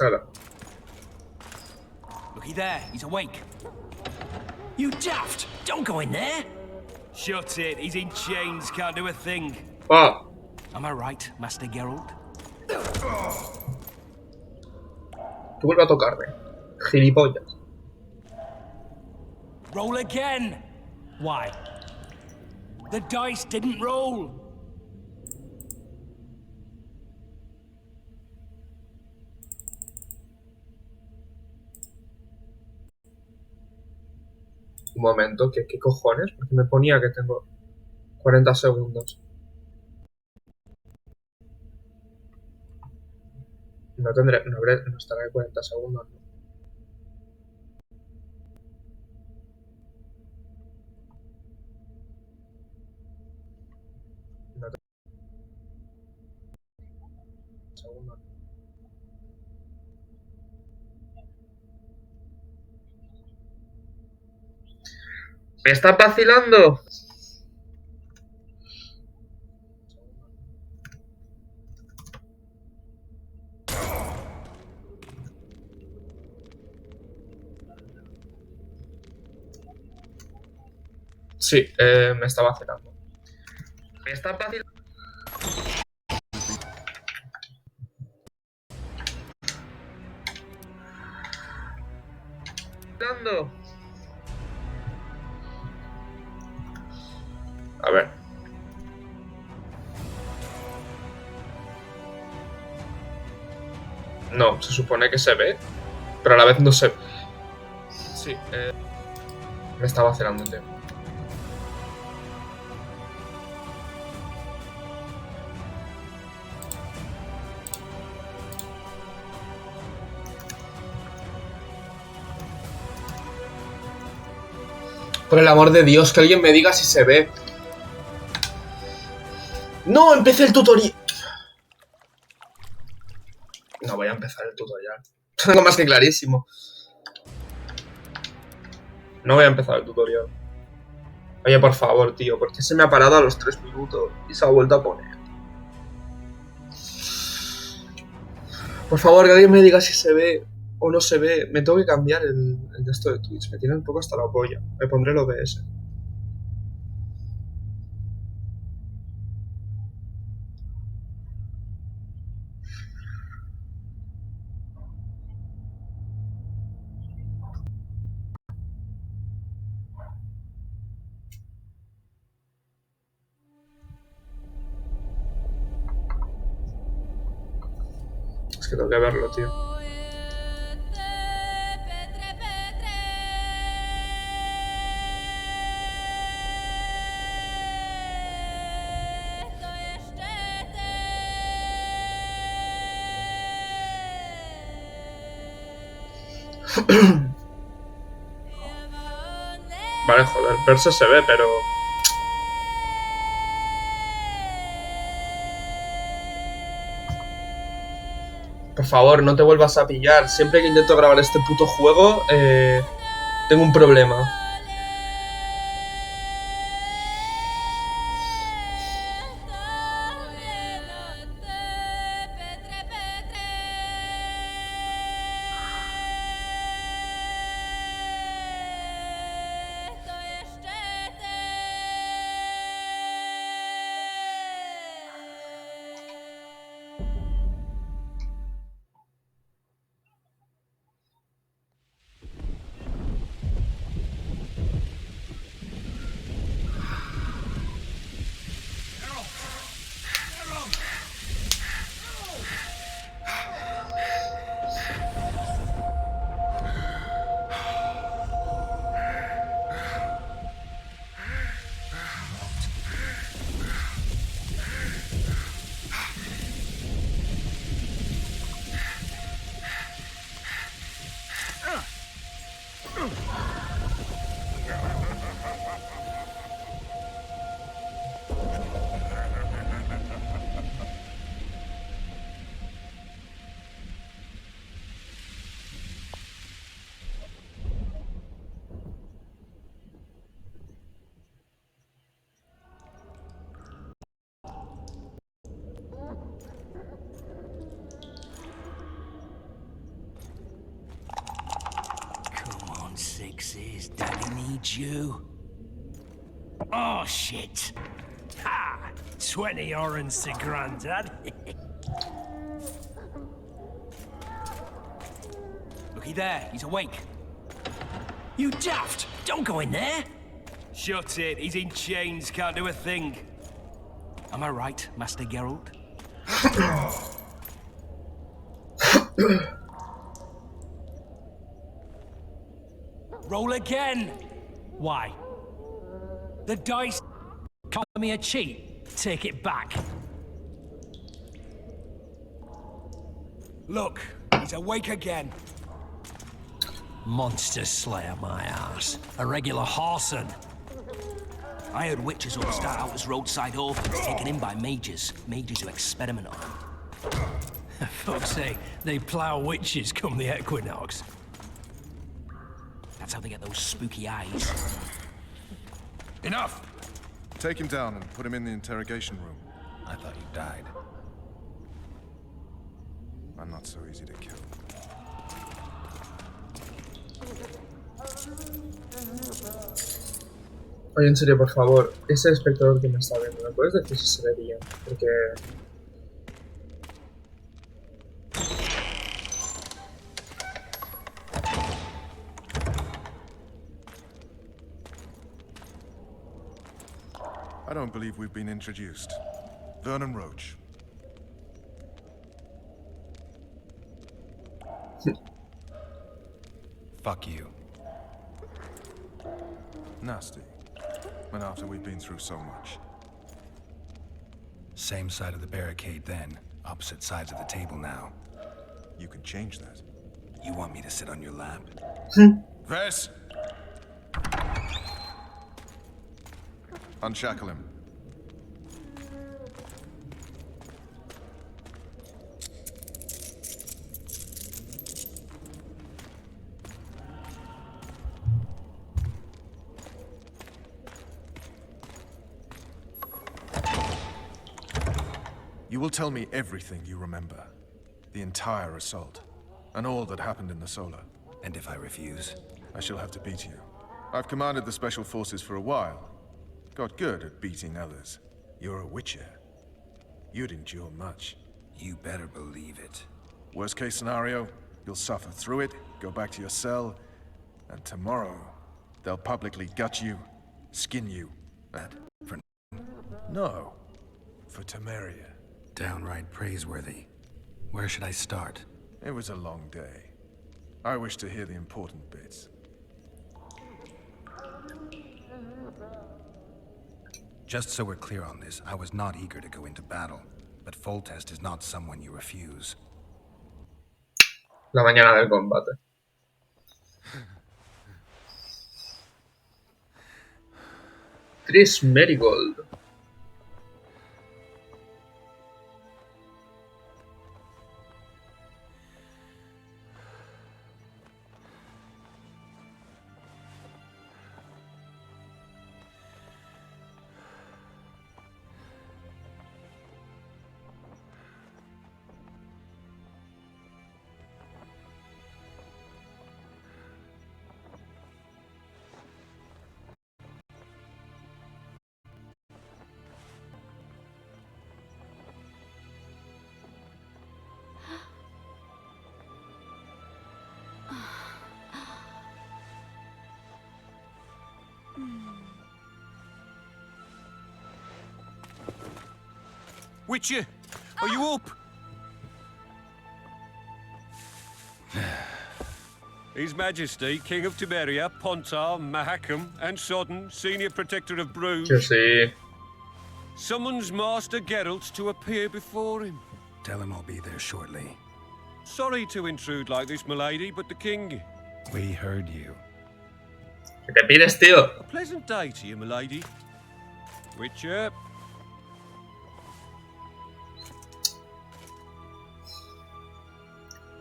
Hala. Looky there, he's awake. You daft! Don't go in there! Shut it, he's in chains, can't do a thing. ¡Ah! Am I right, Master Geralt? Que vuelve a tocarme. Gilipollas. Roll again! Why? The dice didn't roll! Un momento, ¿qué cojones? Porque me ponía que tengo 40 segundos. No tendré, no estará de 40 segundos, ¿no? No tendré segundos. ¿Me estás vacilando? Sí, me está vacilando. ¿Me estás vacilando? A ver. No, se supone que se ve, pero a la vez no se ve. Sí, me está vacilando, tío. Por el amor de Dios, que alguien me diga si se ve. ¡No! ¡Empecé el tutorial! No voy a empezar el tutorial. Tengo más que clarísimo. No voy a empezar el tutorial. Oye, por favor, tío, ¿por qué se me ha parado a los 3 minutos y se ha vuelto a poner? Por favor, que alguien me diga si se ve o no se ve. Me tengo que cambiar el de esto de Twitch. Me tiene un poco hasta la polla. Me pondré el OBS. Es que tengo que verlo, tío. Vale, joder, verse se ve, pero... Por favor, no te vuelvas a pillar. Siempre que intento grabar este puto juego, tengo un problema. fixes. Daddy needs you. Oh, shit. Ha! 20 orange to Grandad. Looky there, he's awake. You daft! Don't go in there! Shut it, he's in chains, can't do a thing. Am I right, Master Geralt? Roll again! Why? The dice call me a cheat. Take it back. Look, he's awake again. Monster slayer, my ass. A regular horson. I heard witches ought to start out as roadside orphans taken in by mages. Mages who experiment on them. Folks say they plough witches come the equinox. That's how they get those spooky eyes. Enough! Take him down and put him in the interrogation room. I thought you died. I'm not so easy to kill. Oye, en serio, por favor, ese espectador que me está viendo, ¿me puedes decir si se ve bien? Porque... I don't believe we've been introduced. Vernon Roach. Fuck you. Nasty. And after we've been through so much. Same side of the barricade then. Opposite sides of the table now. You can change that. You want me to sit on your lap? Vess! Unshackle him. You will tell me everything you remember. The entire assault. And all that happened in the Solar. And if I refuse? I shall have to beat you. I've commanded the Special Forces for a while. Got good at beating others. You're a witcher. You'd endure much. You better believe it. Worst case scenario, you'll suffer through it, go back to your cell, and tomorrow, they'll publicly gut you, skin you. That for No, for Temeria. downright praiseworthy. Where should I start? It was a long day. I wish to hear the important bits. Just so we're clear on this, I was not eager to go into battle, but Foltest is not someone you refuse. La mañana del combate. Chris Marigold. Witcher, are you up? His Majesty, King of Temeria, Pontar, Mahakam, and Sodden, Senior Protector of Bruges, Que sí. summons Master Geralt to appear before him. Tell him I'll be there shortly. Sorry to intrude like this, milady, but the King... We heard you. ¿Qué te pides, tío? A pleasant day to you, milady. Witcher,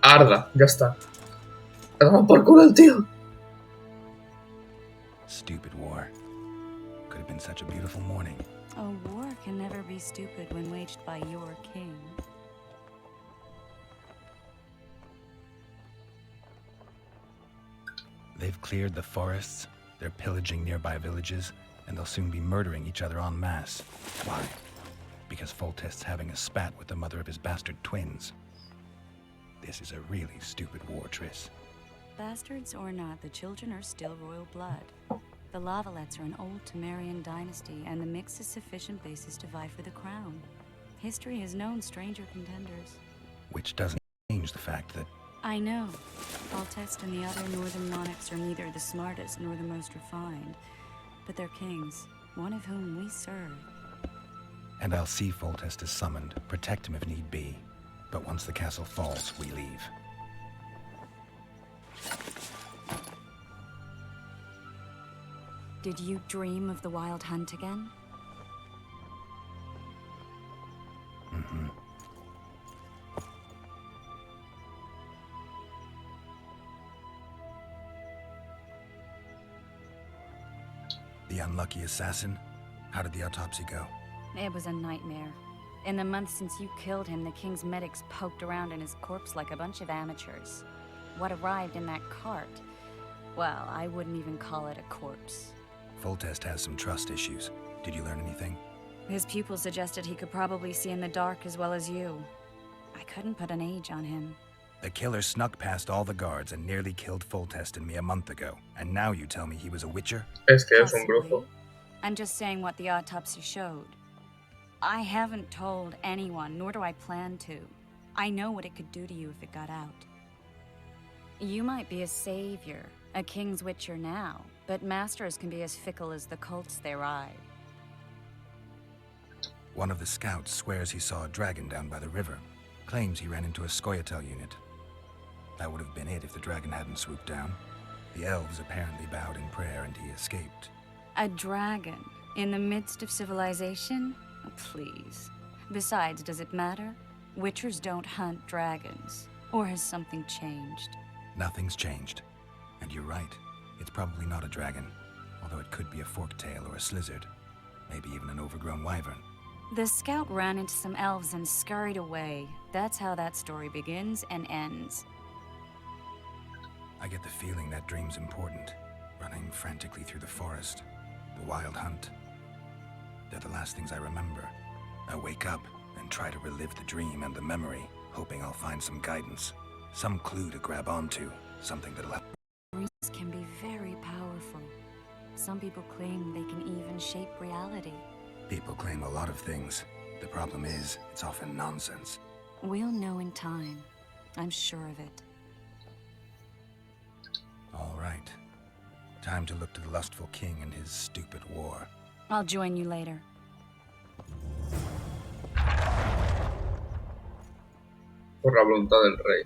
Arda, ya está. ¡Toma por culo el tío! Stupid war. Could have been such a beautiful morning. A war can never be stupid when waged by your king. They've cleared the forests, they're pillaging nearby villages, and they'll soon be murdering each other en masse. Why? Because Foltest's having a spat with the mother of his bastard twins. This is a really stupid war, Triss. Bastards or not, the children are still royal blood. The Lavalettes are an old Temerian dynasty, and the mix is sufficient basis to vie for the crown. History has known stranger contenders. Which doesn't change the fact that... I know. Foltest and the other northern monarchs are neither the smartest nor the most refined, but they're kings, one of whom we serve. And I'll see Foltest is summoned, protect him if need be. But once the castle falls, we leave. Did you dream of the Wild Hunt again? Mm-hmm. The unlucky assassin? How did the autopsy go? It was a nightmare. In the months since you killed him, the king's medics poked around in his corpse like a bunch of amateurs. What arrived in that cart? Well, I wouldn't even call it a corpse. Foltest has some trust issues. Did you learn anything? His pupil suggested he could probably see in the dark as well as you. I couldn't put an age on him. The killer snuck past all the guards and nearly killed Foltest and me a month ago. And now you tell me he was a witcher? Es un Possibly. brujo. I'm just saying what the autopsy showed. I haven't told anyone, nor do I plan to. I know what it could do to you if it got out. You might be a savior, a king's witcher now, but masters can be as fickle as the cults they ride. One of the scouts swears he saw a dragon down by the river. Claims he ran into a Scoia'tael unit. That would have been it if the dragon hadn't swooped down. The elves apparently bowed in prayer and he escaped. A dragon? In the midst of civilization? Oh, please. Besides, does it matter? Witchers don't hunt dragons. Or has something changed? Nothing's changed. And you're right. It's probably not a dragon. Although it could be a forktail or a slizzard. Maybe even an overgrown wyvern. The scout ran into some elves and scurried away. That's how that story begins and ends. I get the feeling that dream's important. Running frantically through the forest. The wild hunt. They're the last things I remember. I wake up and try to relive the dream and the memory, hoping I'll find some guidance. Some clue to grab onto. Something that'll help. Dreams can be very powerful. Some people claim they can even shape reality. People claim a lot of things. The problem is, it's often nonsense. We'll know in time. I'm sure of it. All right. Time to look to the lustful king and his stupid war. I'll join you later. Por la voluntad del rey.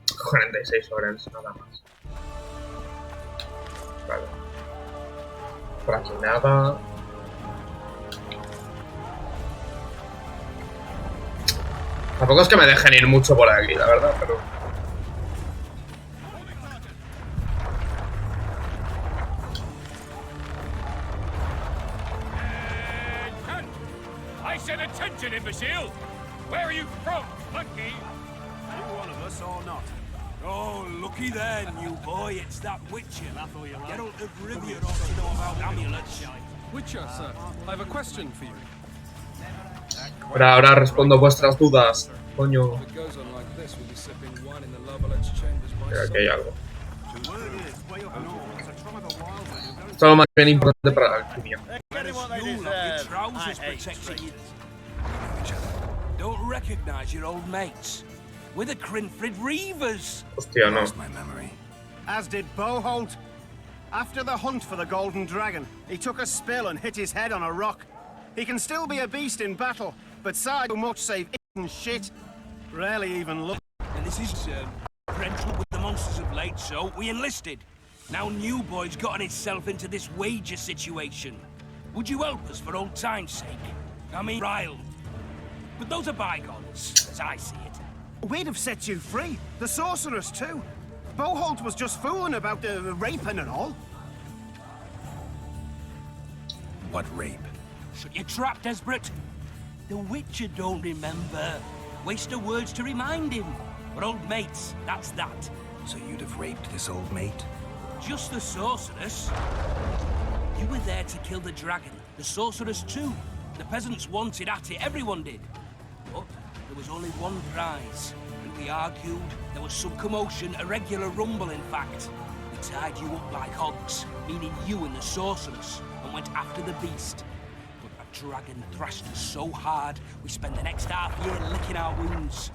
$46 horas, nada más. Vale. Por aquí nada. Tampoco es que me dejen ir mucho por aquí, la verdad, pero... I said attention, imbecile! Where are you from, monkey? You one of us or not? Oh, looky there, new boy. It's that Witcher. Geralt of Rivia ought to know about amulets. Witcher, sir, I have a question for you. Ahora respondo vuestras dudas, coño. If it goes on like this, we'll be sipping wine in the Lavalettes chambers by Aquí hay algo. sunset. Esto es lo más bien importante para la alquimia. You love your trousers protecting you. Don't recognize your old mates. We're the Crinfrid Reavers. Hostia, no. Lost my memory. As did Boholt. After the hunt for the Golden Dragon, he took a spill and hit his head on a rock. He can still be a beast in battle, but so much save eating shit. Rarely even look. And this is friendship with the monsters of late, so we enlisted. Now new boy's gotten himself into this wager situation. Would you help us for old time's sake? I mean, riled. But those are bygones, as I see it. We'd have set you free. The sorceress too. Boholt was just fooling about the raping and all. What rape? Shut your trap, Desperate. The Witcher don't remember. Waste of words to remind him. We're old mates, that's that. So you'd have raped this old mate? Just the sorceress. You were there to kill the dragon. The sorceress too. The peasants wanted at it, everyone did. But there was only one prize. And we argued, there was some commotion, a regular rumble in fact. We tied you up like hogs, meaning you and the sorceress, and went after the beast. But that dragon thrashed us so hard, we spent the next half year licking our wounds.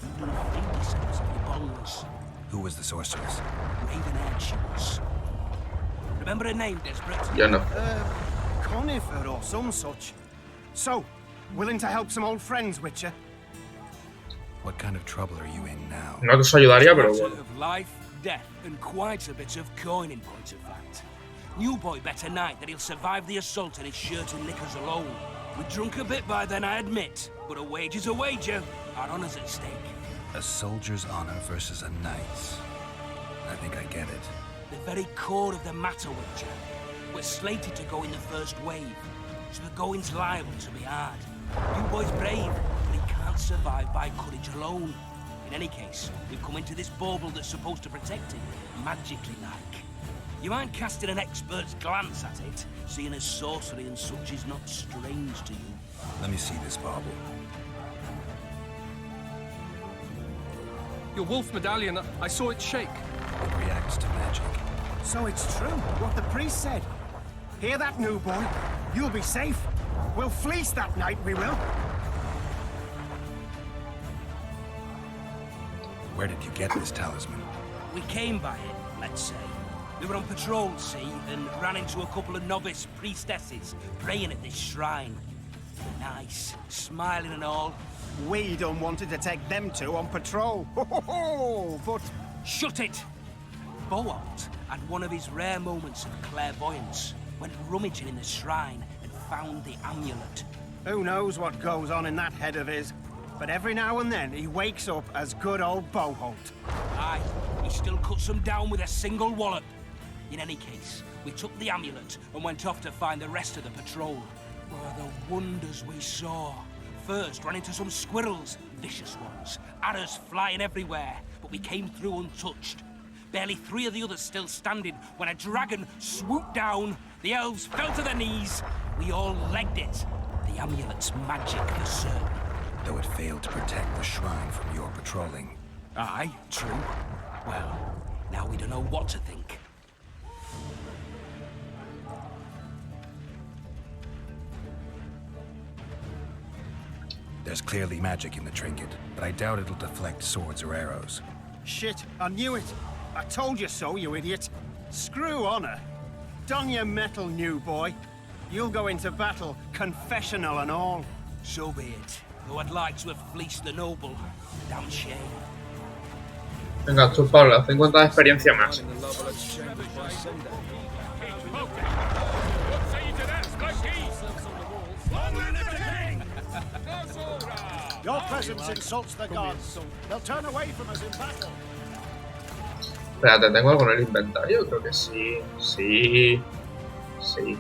You didn't think yourselves of your bones. Who was the sorceress? Raven-haired she was. Remember her name, Desperate? Yo no. Conifer or some such. So, willing to help some old friends, Witcher? What kind of trouble are you in now? No te ayudaría, pero Matter bueno. of life, death, and quite a bit of coin in point of fact. New boy better night that he'll survive the assault and his shirt and knickers alone. We'd drunk a bit by then, I admit, but a wager's a wager. Our honor's at stake. A soldier's honor versus a knight's. I think I get it. The very core of the matter, Witcher. We're slated to go in the first wave, so the going's liable to be hard. New boy's brave, but he can't survive by courage alone. In any case, we've come into this bauble that's supposed to protect him, magically like. You mind casting an expert's glance at it, seeing as sorcery and such is not strange to you? Let me see this bauble. Your wolf medallion, I saw it shake. It reacts to magic. So it's true, what the priest said. Hear that, new boy? You'll be safe. We'll fleece that night, we will. Where did you get this talisman? We came by it, let's say. We were on patrol, see, and ran into a couple of novice priestesses praying at this shrine. They're nice, smiling and all. We done wanted to take them two on patrol. Ho, ho, ho, but Shut it! Boalt had one of his rare moments of clairvoyance. Went rummaging in the shrine and found the amulet. who knows what goes on in that head of his. But every now and then he wakes up as good old Boholt. Aye, he still cuts them down with a single wallop. In any case, we took the amulet and went off to find the rest of the patrol. Oh, the wonders we saw. First, ran into some squirrels, vicious ones, arrows flying everywhere, but we came through untouched. Barely 3 of the others still standing when a dragon swooped down. The elves fell to their knees. We all legged it. The amulet's magic for certain. Though it failed to protect the shrine from your patrolling. Aye, true. Well, now we don't know what to think. There's clearly magic in the trinket, but I doubt it'll deflect swords or arrows. Shit, I knew it. I told you so, you idiot. Screw honor. Don your metal, new boy. You'll go into battle, confessional and all. So be it. Though I'd like to have fleeced the noble. Damn shame. Venga, tú, Paula, 50 de experiencia más. In the Lovelet's chambers by sundown. Your presence insults the gods. They'll turn away from us in battle. Espérate, ¿tengo algo en el inventario? Creo que sí. Sí. Sí.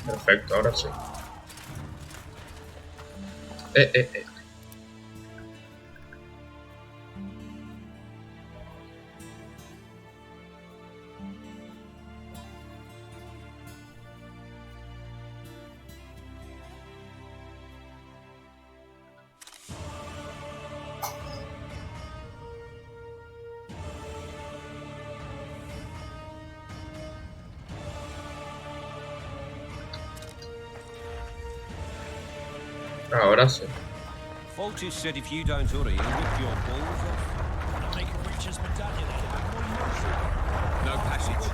Perfecto, ahora sí. Eh. Ahora sí. Foltest said if you don't hurry, he'll rip your balls off. Wanna make a witch's medallion out of it? No passage.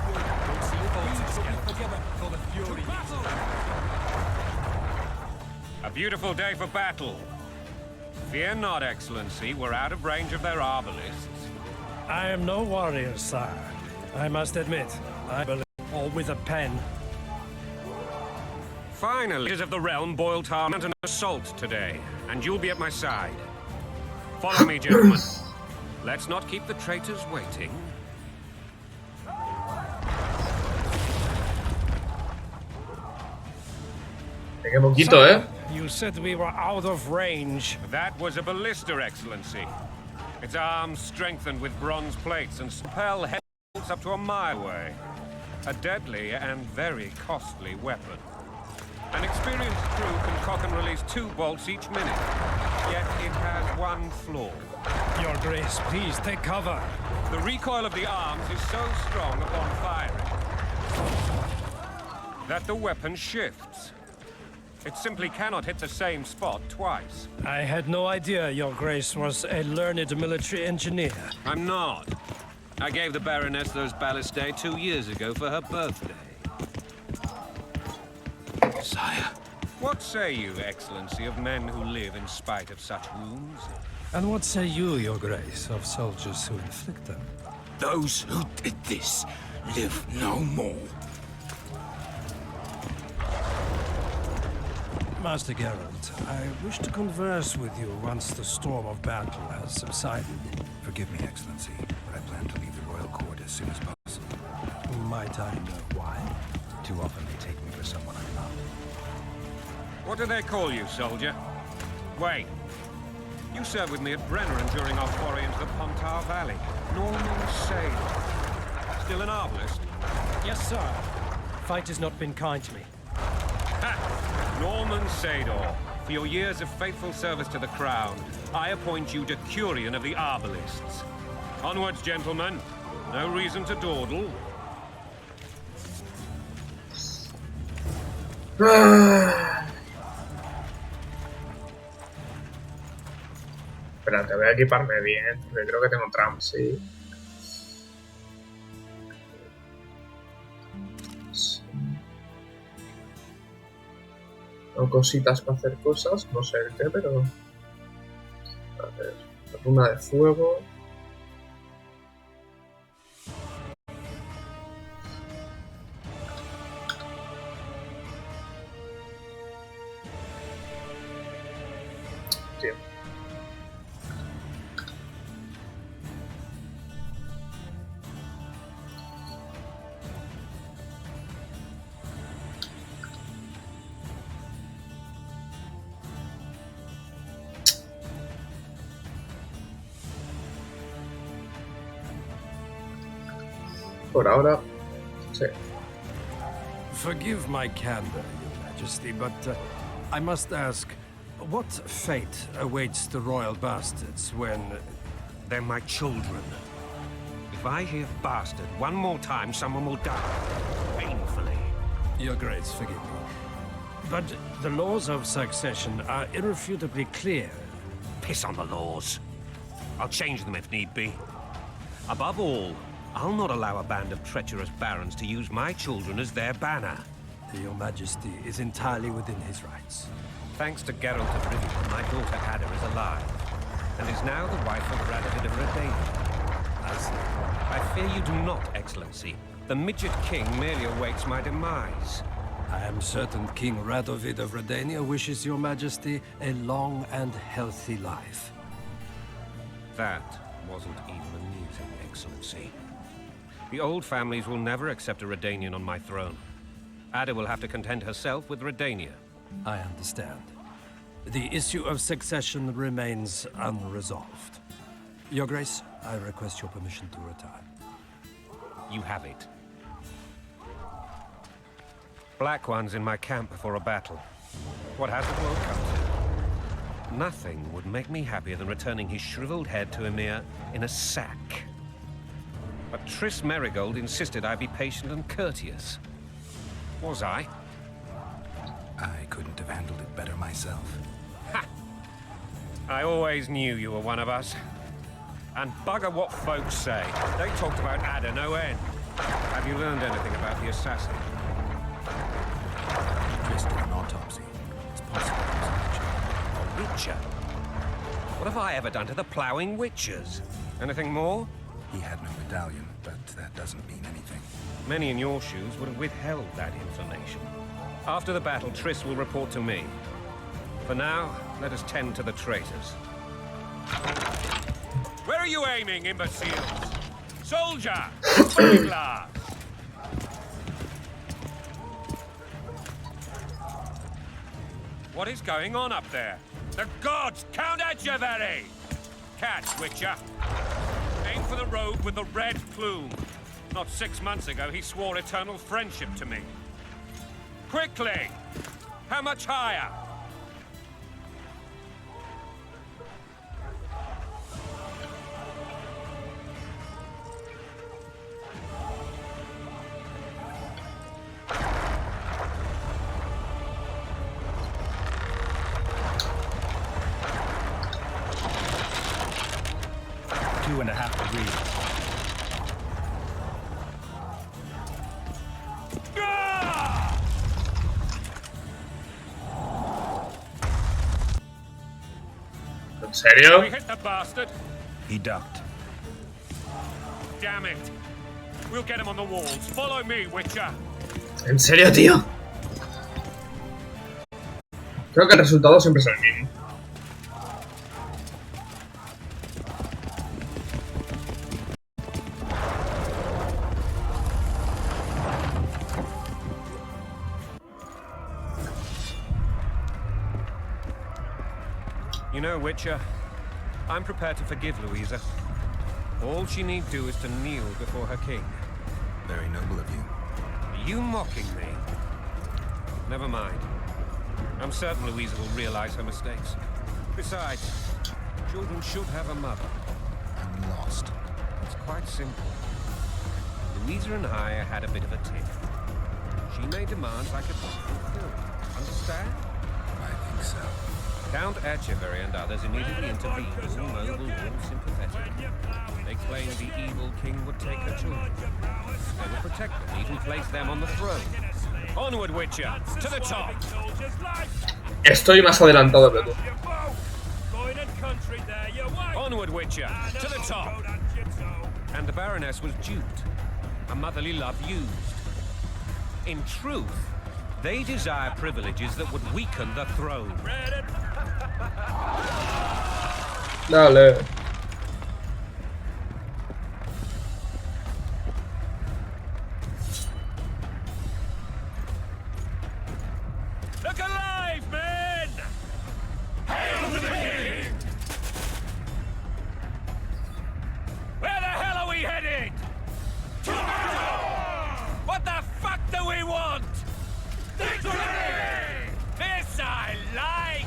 A beautiful day for battle. Fear not, Excellency, we're out of range of their arbalists. I am no warrior, sire. I must admit, I believe all with a pen. Finally, leaders of the realm boiled harm and an assault today, and you'll be at my side. Follow me, gentlemen. Let's not keep the traitors waiting. Qué poquito, ¿eh? You said we were out of range. That was a ballista, Excellency. Its arms strengthened with bronze plates and spell heads up to a mile away. A deadly and very costly weapon. An experienced crew can cock and release 2 bolts each minute. Yet it has one flaw. Your Grace, please take cover. The recoil of the arms is so strong upon firing that the weapon shifts. It simply cannot hit the same spot twice. I had no idea Your Grace was a learned military engineer. I'm not. I gave the Baroness those ballistae 2 years ago for her birthday. Sire. What say you, Excellency, of men who live in spite of such wounds? And what say you, Your Grace, of soldiers who inflict them? Those who did this live no more. Master Geralt, I wish to converse with you once the storm of battle has subsided. Forgive me, Excellency, but I plan to leave the royal court as soon as possible. Might I know why? Too often they take me for someone I'm not. What do they call you, soldier? Wait. You served with me at Brenneran during our foray into the Pontar Valley. Norman Sade. Still an arbalist? Yes, sir. Fight has not been kind to me. Ha! Norman Sador, for your years of faithful service to the crown, I appoint you Decurion of the Arbalists. Onwards, gentlemen. No reason to dawdle. Espérate, voy a equiparme bien, porque creo que tengo tramp, sí. Tengo cositas para hacer cosas, no sé el qué, pero... A ver, la runa de fuego... Tío. Por ahora, sí. Forgive my candor, Your Majesty, but I must ask, what fate awaits the royal bastards when... They're my children. If I hear bastard one more time, someone will die. Painfully. Your Grace, forgive me. But the laws of succession are irrefutably clear. Piss on the laws. I'll change them if need be. Above all, I'll not allow a band of treacherous barons to use my children as their banner. Your Majesty is entirely within his rights. Thanks to Geralt of Rivia, my daughter Ada is alive, and is now the wife of Radovid of Redania. I fear you do not, Excellency. The Midget King merely awaits my demise. I am certain King Radovid of Redania wishes Your Majesty a long and healthy life. That wasn't even amusing, Excellency. The old families will never accept a Redanian on my throne. Ada will have to contend herself with Redania. I understand. The issue of succession remains unresolved. Your Grace, I request your permission to retire. You have it. Black One's in my camp before a battle. What has the world come to? Nothing would make me happier than returning his shriveled head to Emir in a sack. But Triss Merigold insisted I be patient and courteous. Was I? I couldn't have handled it better myself. Ha! I always knew you were one of us. And bugger what folks say. They talked about Ada no end. Have you learned anything about the assassin? Just did an autopsy. It's possible he was a Witcher? What have I ever done to the ploughing witchers? Anything more? He had no medallion, but that doesn't mean anything. Many in your shoes would have withheld that information. After the battle, Triss will report to me. For now, let us tend to the traitors. Where are you aiming, imbeciles? Soldier! Spyglass! What is going on up there? The gods count at you, very! Catch, Witcher. Aim for the rogue with the red plume. Not 6 months ago, he swore eternal friendship to me. Quickly! How much higher? ¿En serio? We hit the bastard. He ducked. Damn it. We'll get him on the walls. Follow me, Witcher. ¿En serio, tío? Creo que el resultado siempre es el mismo. You know, Witcher, I'm prepared to forgive Louisa. All she need do is to kneel before her king. Very noble of you. Are you mocking me? Never mind. I'm certain Louisa will realize her mistakes. Besides, children should have a mother. I'm lost. It's quite simple. Louisa and I had a bit of a tiff. She made demands I could not fulfill. Understand? I think so. Count Etcheverry and others immediately intervened, all noble, all sympathetic. They claimed the evil king would take her children. They would protect them, even place them on the throne. Onward, Witcher, to the top! Estoy más adelantado que tú. Onward, Witcher, to the top! And the Baroness was duped. A motherly love used. In truth, they desire privileges that would weaken the throne. Dale. Look alive, men! Hail to the king! Where the hell are we headed? What the fuck do we want? Victory! This I like!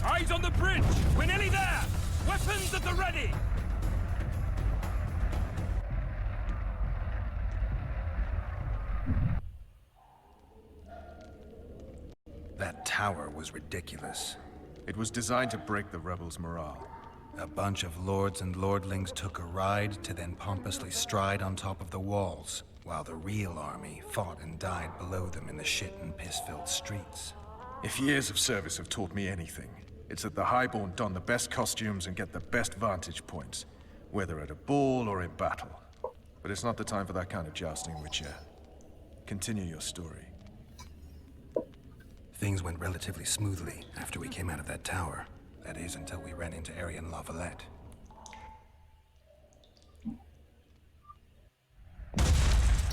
Eyes on the bridge! We're nearly there! Weapons at the ready! That tower was ridiculous. It was designed to break the rebels' morale. A bunch of lords and lordlings took a ride to then pompously stride on top of the walls, while the real army fought and died below them in the shit and piss-filled streets. If years of service have taught me anything, it's that the highborn don the best costumes and get the best vantage points, whether at a ball or in battle. But it's not the time for that kind of jousting, Witcher. Continue your story. Things went relatively smoothly after we came out of that tower. That is, until we ran into Arian Lavalette.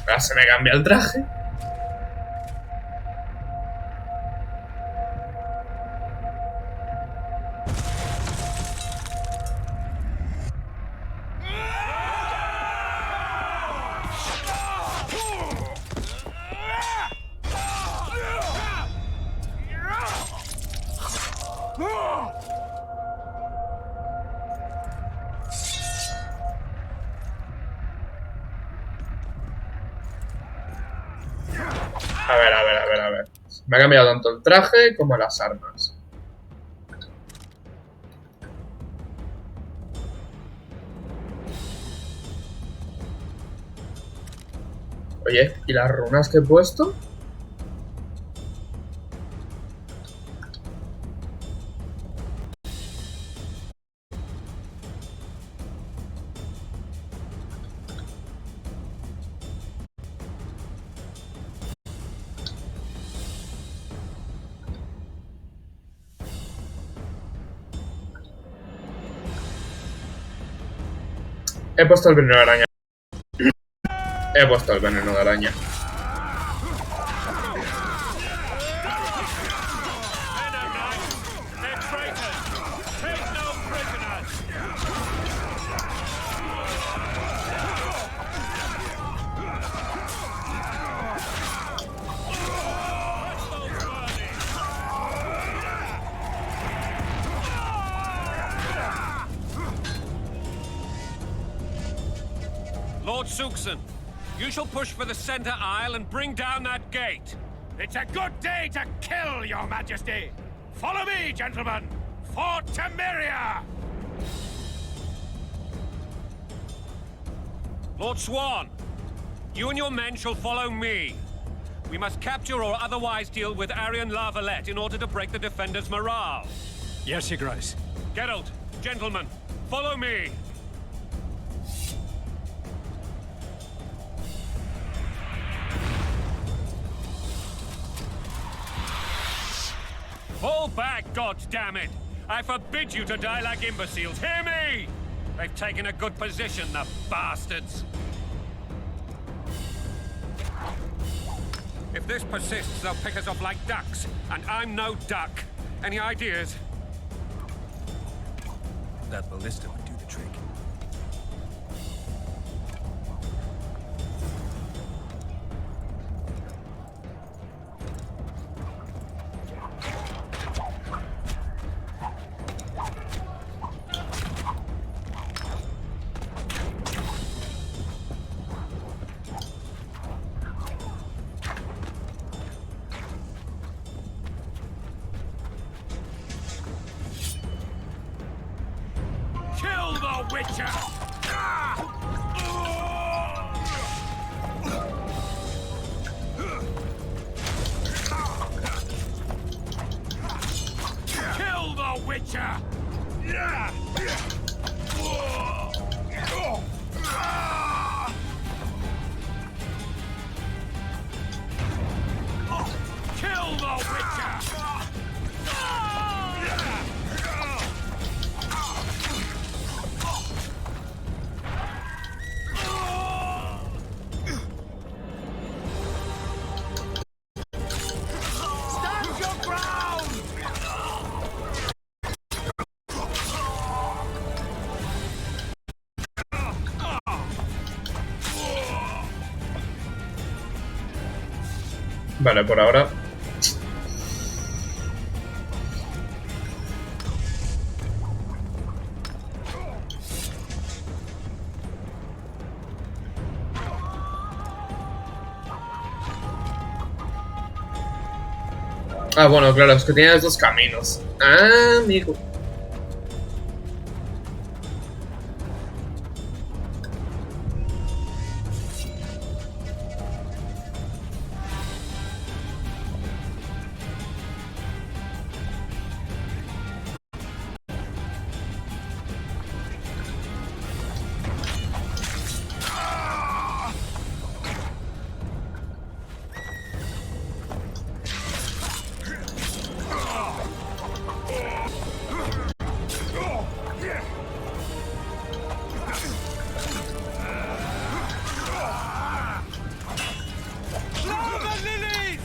Ahora se me cambia el traje. A ver. Me ha cambiado tanto el traje como las armas. Oye, ¿y las runas que he puesto? He puesto el veneno de araña. He puesto el veneno de araña. Lord Suxon, you shall push for the center aisle and bring down that gate. It's a good day to kill, Your Majesty. Follow me, gentlemen, for Temeria. Lord Swan, you and your men shall follow me. We must capture or otherwise deal with Arian Lavalette in order to break the defenders' morale. Yes, Your Grace. Geralt, gentlemen, follow me. Fall back, goddammit! I forbid you to die like imbeciles. Hear me! They've taken a good position, the bastards. If this persists, they'll pick us off like ducks, and I'm no duck. Any ideas? That ballista would do the trick. Kill the Witcher! Kill the Witcher! Kill the Witcher! Stand your ground! Vale, por ahora. Ah, bueno, claro, es que tienes dos caminos. Ah, amigo.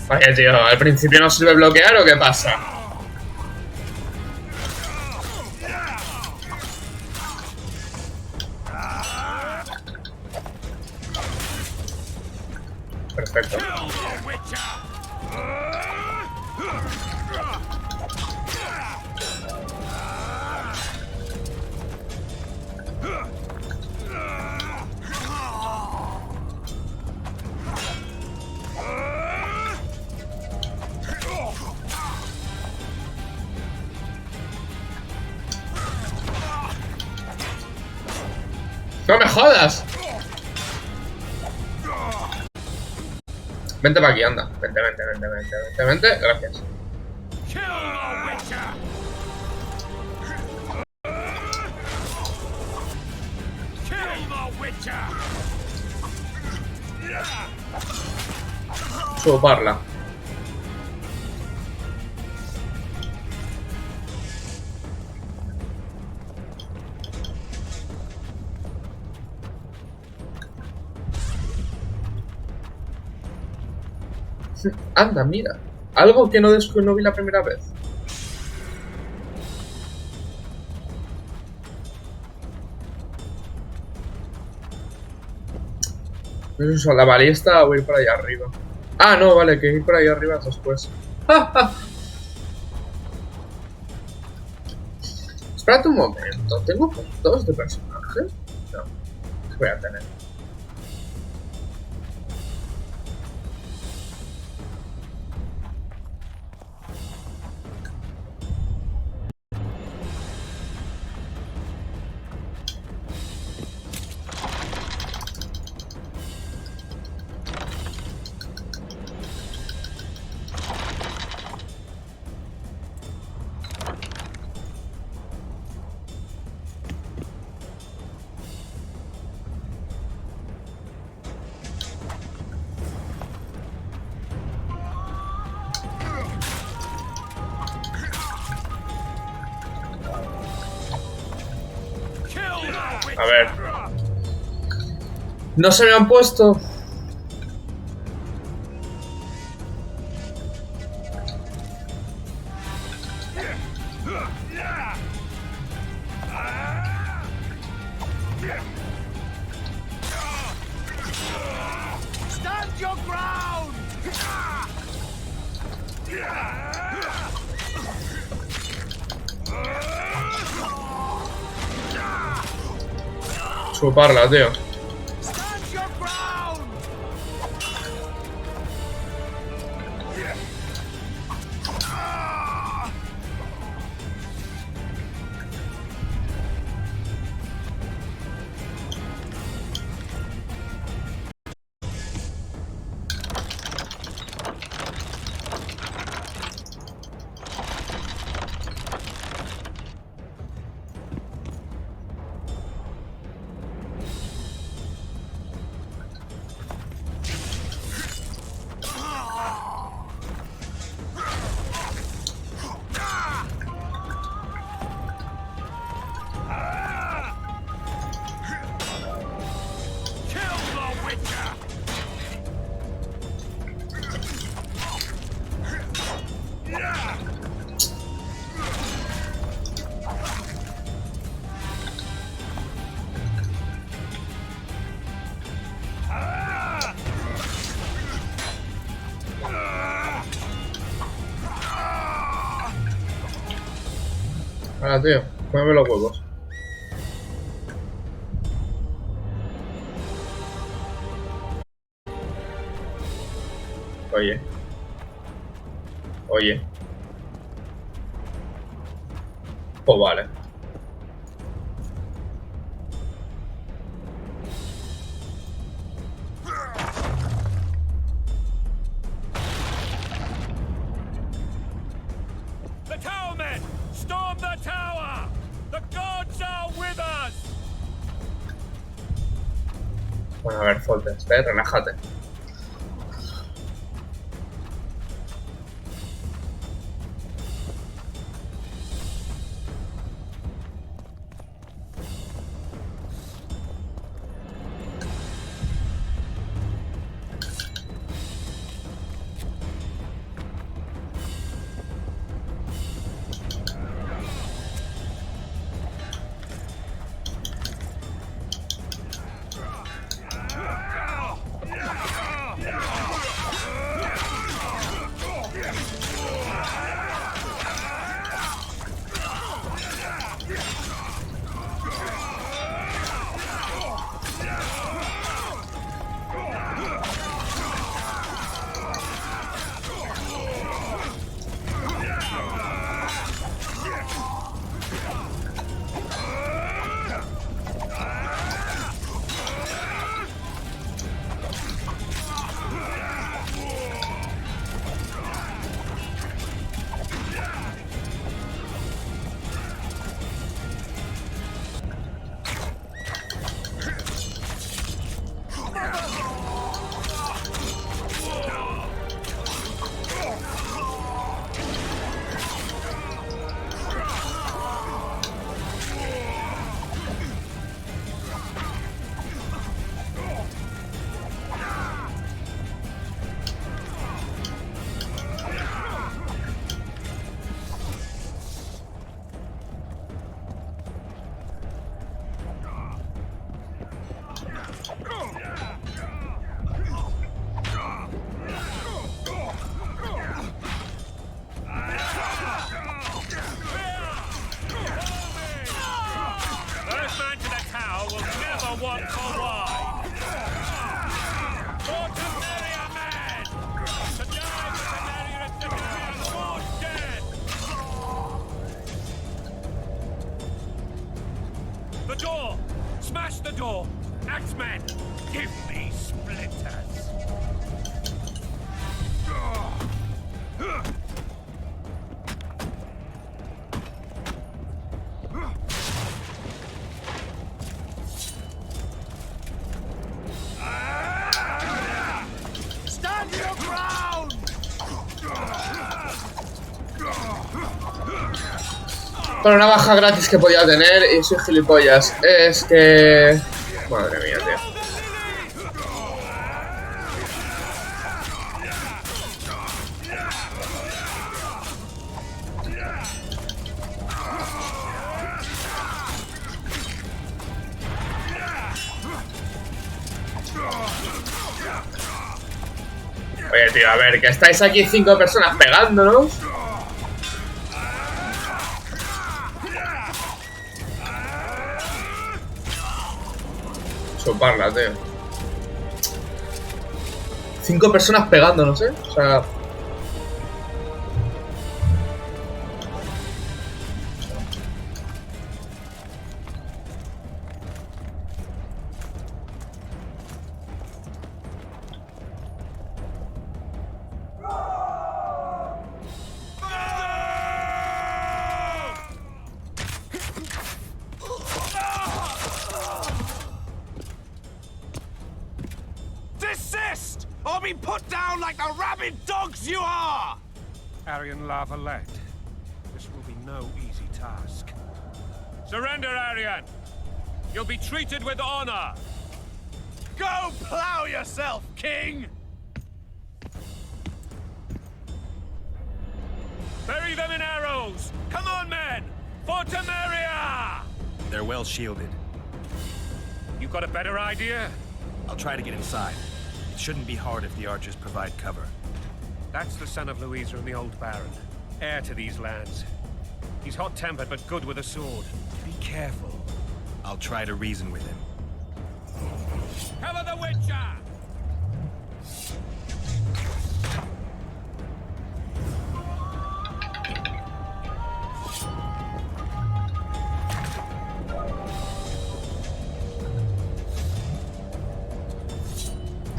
Oye, tío, ¿al principio no sirve bloquear o qué pasa? Perfecto. ¡No me jodas! Vente para aquí, anda. Vente. Gracias. Chuparla. Anda, mira. Algo que no vi la primera vez. No sé si la balista o ir por allá arriba. Ah, no, vale, que ir por ahí arriba después. Espérate un momento. ¿Tengo puntos de personaje? No. ¿Qué voy a tener? A ver. No se me han puesto. Stand your ground! Chuparla, tío. Stand your ground! Ahora, tío. Mueve los huevos. Oye. Oye. Pues vale. The towermen! Storm the tower! The gods are with us! Bueno, a ver, Foltes, relájate. Give me splinters. Stand your ground! Con una baja gratis que podía tener y soy gilipollas. Es que... Madre mía, tío. Oye, tío, a ver, que estáis aquí 5 personas pegándonos. Chuparla, tío. 5 personas pegándonos, o sea... Desist, or be put down like the rabid dogs you are! Arian La Valette, this will be no easy task. Surrender, Arian! You'll be treated with honor! Go plow yourself, King! Bury them in arrows! Come on, men! For Temeria! They're well shielded. You got a better idea? I'll try to get inside. It shouldn't be hard if the archers provide cover. That's the son of Louisa and the old Baron. Heir to these lands. He's hot-tempered but good with a sword. Be careful. I'll try to reason with him. Cover the Witcher!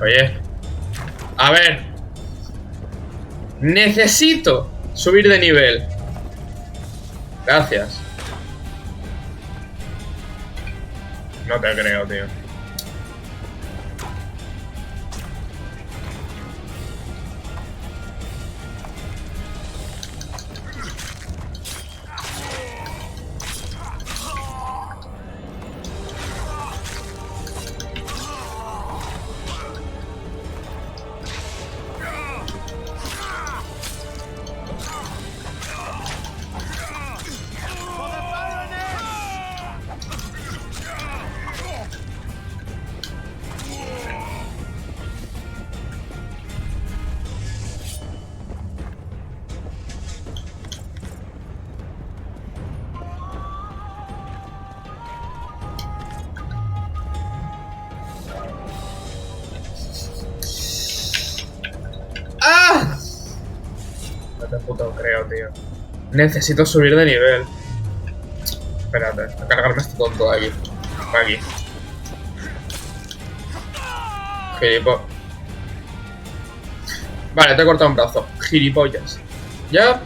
Oye, a ver, necesito subir de nivel. Gracias. No te creo, tío. No te puto creo, tío. Necesito subir de nivel. Espérate, voy a cargarme este tonto de aquí. Aquí. Gilipollas. Vale, te he cortado un brazo. Gilipollas. Ya.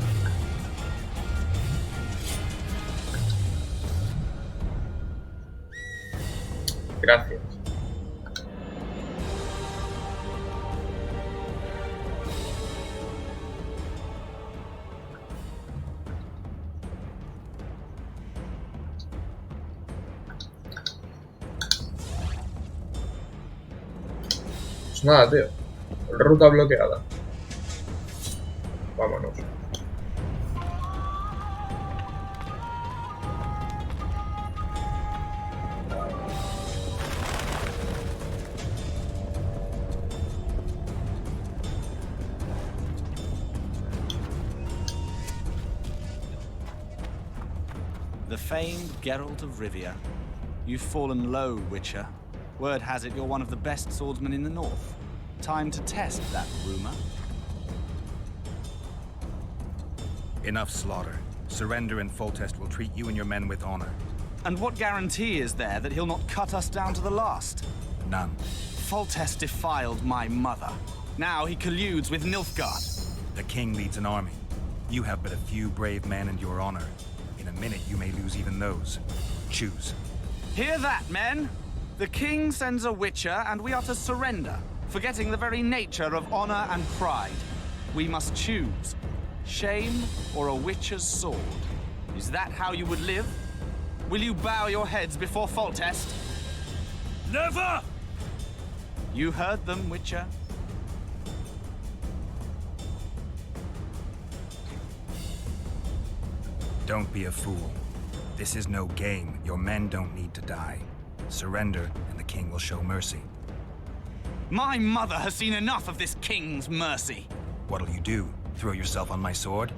Gracias. Pues nada, tío. Ruta bloqueada. Vámonos. The famed Geralt of Rivia. You've fallen low, Witcher. Word has it you're one of the best swordsmen in the north. Time to test that rumor. Enough slaughter. Surrender and Foltest will treat you and your men with honor. And what guarantee is there that he'll not cut us down to the last? None. Foltest defiled my mother. Now he colludes with Nilfgaard. The king leads an army. You have but a few brave men and your honor. In a minute, you may lose even those. Choose. Hear that, men? The king sends a witcher, and we are to surrender, forgetting the very nature of honor and pride. We must choose. Shame or a witcher's sword. Is that how you would live? Will you bow your heads before Foltest? Never! You heard them, Witcher. Don't be a fool. This is no game. Your men don't need to die. Surrender, and the king will show mercy. My mother has seen enough of this king's mercy. What'll you do? Throw yourself on my sword?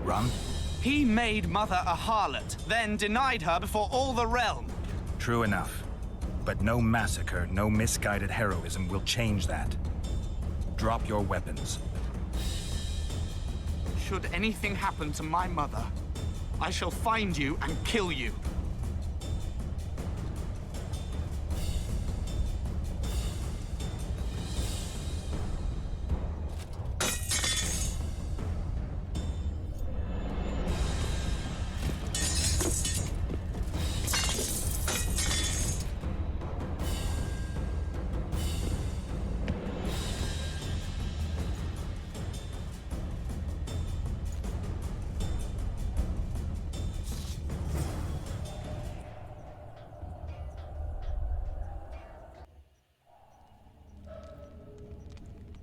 Run? He made mother a harlot, then denied her before all the realm. True enough. But no massacre, no misguided heroism will change that. Drop your weapons. Should anything happen to my mother, I shall find you and kill you.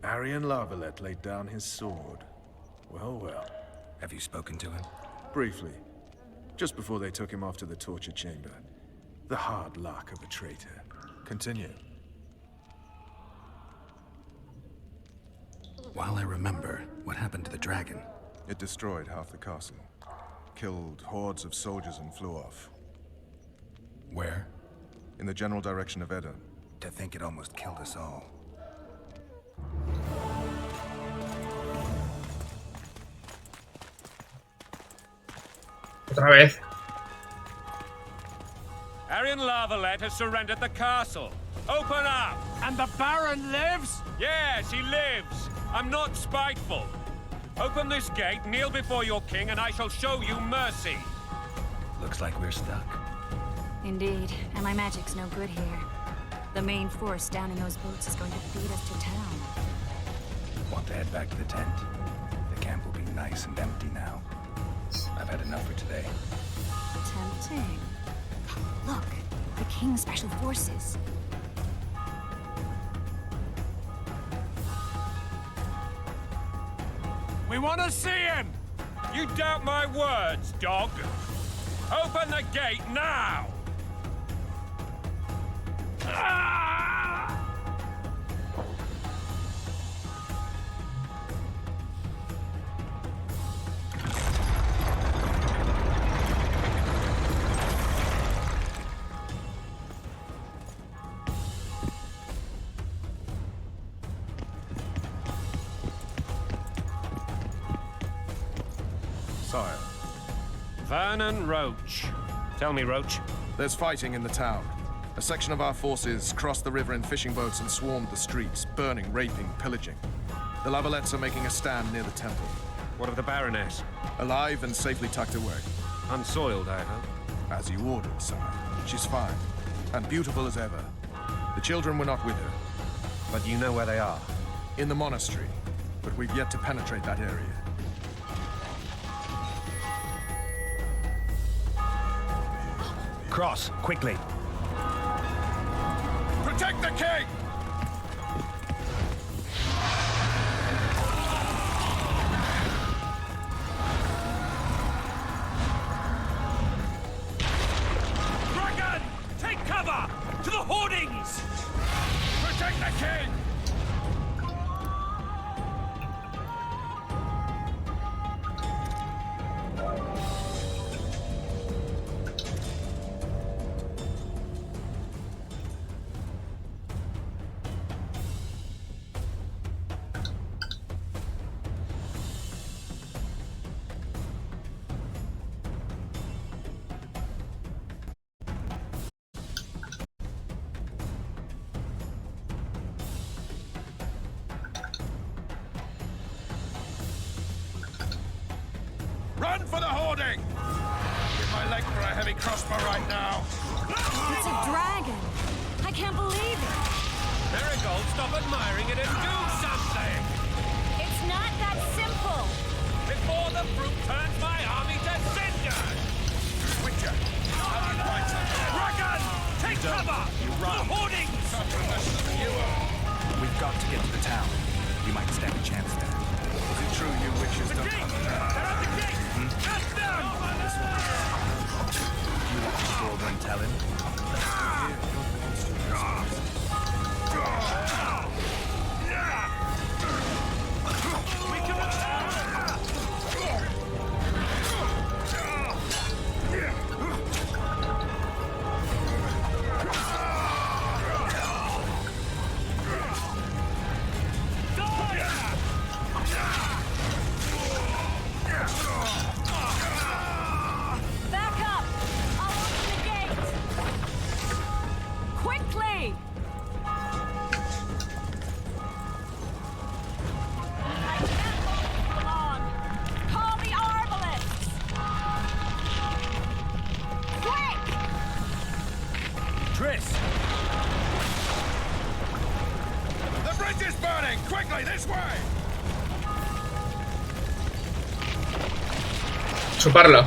Arian Larvalet laid down his sword. Well, well. Have you spoken to him? Briefly. Just before they took him off to the torture chamber. The hard luck of a traitor. Continue. While I remember, what happened to the dragon? It destroyed half the castle. Killed hordes of soldiers and flew off. Where? In the general direction of Edda. To think it almost killed us all. Otra vez. Arian Larvalet has surrendered the castle. Open up! And the Baron lives? Yes, he lives. I'm not spiteful. Open this gate, kneel before your king, and I shall show you mercy. Looks like we're stuck. Indeed, and my magic's no good here. The main force down in those boats is going to feed us to town. Want to head back to the tent? The camp will be nice and empty now. I've had enough for today. Tempting. Look, the King's Special Forces. We want to see him! You doubt my words, dog. Open the gate now! Sire. Vernon Roach. Tell me, Roach. There's fighting in the town. A section of our forces crossed the river in fishing boats and swarmed the streets, burning, raping, pillaging. The Lavalets are making a stand near the temple. What of the Baroness? Alive and safely tucked away. Unsoiled, I hope. As you ordered, sire. She's fine. And beautiful as ever. The children were not with her. But you know where they are? In the monastery. But we've yet to penetrate that area. Cross, quickly. Protect the king! Dragon! Take cover! To the hoardings! Protect the king! Run for the hoarding! Give my leg for a heavy crossbow right now. It's a dragon. I can't believe it. Marigold, stop admiring it and do something! It's not that simple. Before the fruit turns my army to cinders! Witcher, how do you find something? Dragon! Take cover! The hoardings! We've got to get to the town. We might stand a chance there. Is it true you witches don't Gate! come They're around? at the gate! That's them! You want to go over and tell him? We can Back up. I'll open the gate. Quickly. I can't hold this for long. Call the arbalists. Quick! Triss! The bridge is burning! Quickly, this way! Chuparla.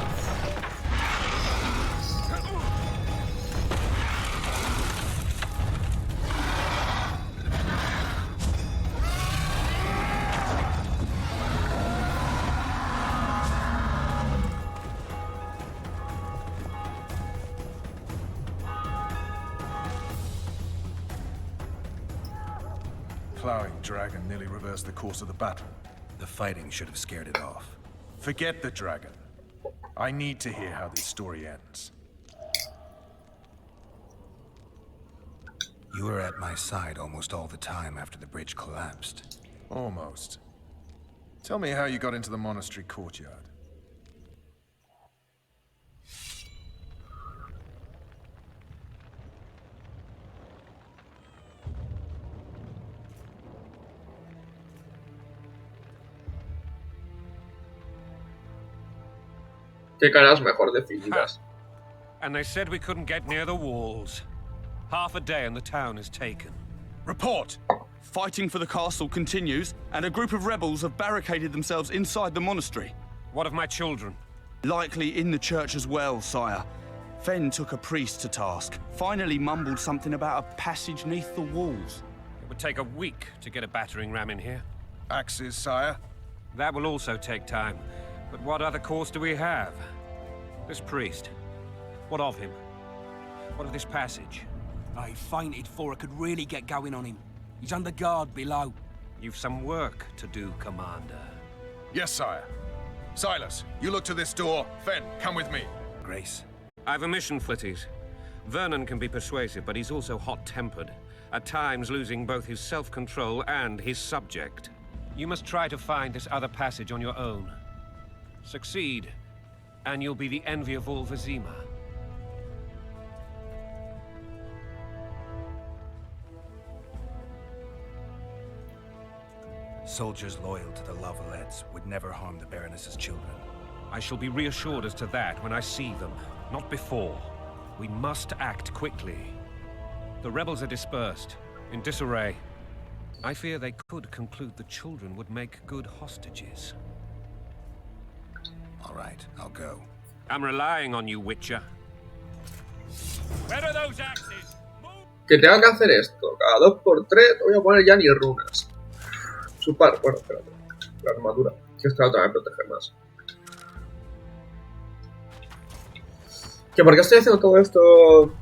Plowing dragon nearly reversed the course of the battle. The fighting should have scared it off. Forget the dragon. I need to hear how this story ends. You were at my side almost all the time after the bridge collapsed. Almost. Tell me how you got into the monastery courtyard. Qué caras mejor definidas. And they said we couldn't get near the walls. Half a day and the town is taken. Report! Fighting for the castle continues, and a group of rebels have barricaded themselves inside the monastery. What of my children? Likely in the church as well, sire. Fen took a priest to task, finally mumbled something about a passage neath the walls. It would take a week to get a battering ram in here. Axes, sire? That will also take time. But what other course do we have? This priest. What of him? What of this passage? I fainted before I could really get going on him. He's under guard below. You've some work to do, Commander. Yes, sire. Silas, you look to this door. Fen, come with me. Grace, I've a mission, Flitties. Vernon can be persuasive, but he's also hot-tempered. At times losing both his self-control and his subject. You must try to find this other passage on your own. Succeed, and you'll be the envy of all Vizima. soldiers loyal to the Lavalets would never harm the Baroness's children. I shall be reassured as to that when I see them, not before. We must act quickly. The rebels are dispersed, in disarray. I fear they could conclude the children would make good hostages. All right, I'll go. I'm relying on you, Witcher. Where are those axes? Que tenga que hacer esto. Cada 2×3 voy a poner ya ni runas. Supar, bueno, espérate. La armadura. Que es que la otra me protege más. ¿Que por qué estoy haciendo todo esto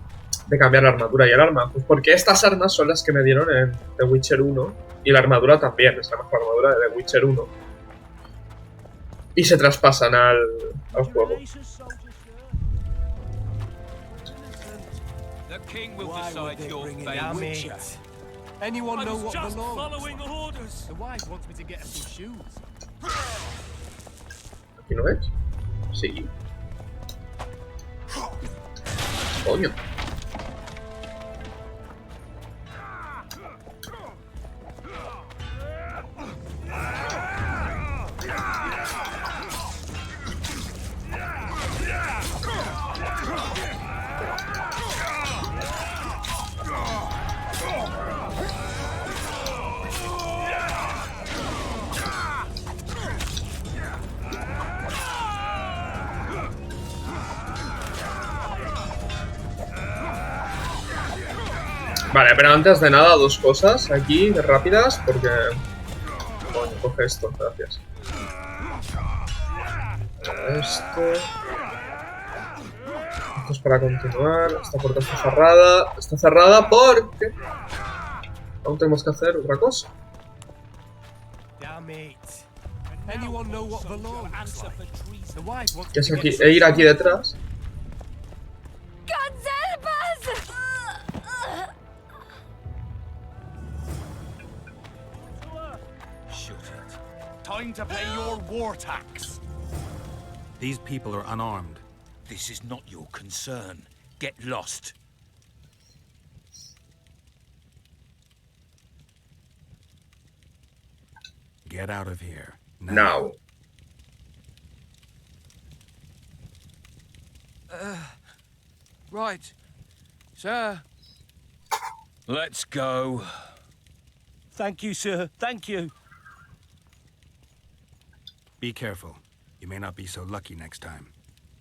de cambiar la armadura y el arma? Pues porque estas armas son las que me dieron en The Witcher 1 y la armadura también, es la mejor armadura de The Witcher 1. Y se traspasan al juego. The king will decide your fate, Witcher. Anyone know what just belongs? following orders. The wife wants me to get her some shoes. ¿Aquí no es? Sí. Coño. Vale, pero antes de nada, dos cosas aquí rápidas, porque... Bueno, coge esto, gracias. Esto... Esto es para continuar. Esta puerta está cerrada. Está cerrada porque... Aún tenemos que hacer otra cosa. Que es aquí, e ir aquí detrás. Time to pay your war tax. These people are unarmed. This is not your concern. Get lost. Get out of here. Now. Right. Sir. Let's go. Thank you, sir. Thank you. Be careful. You may not be so lucky next time.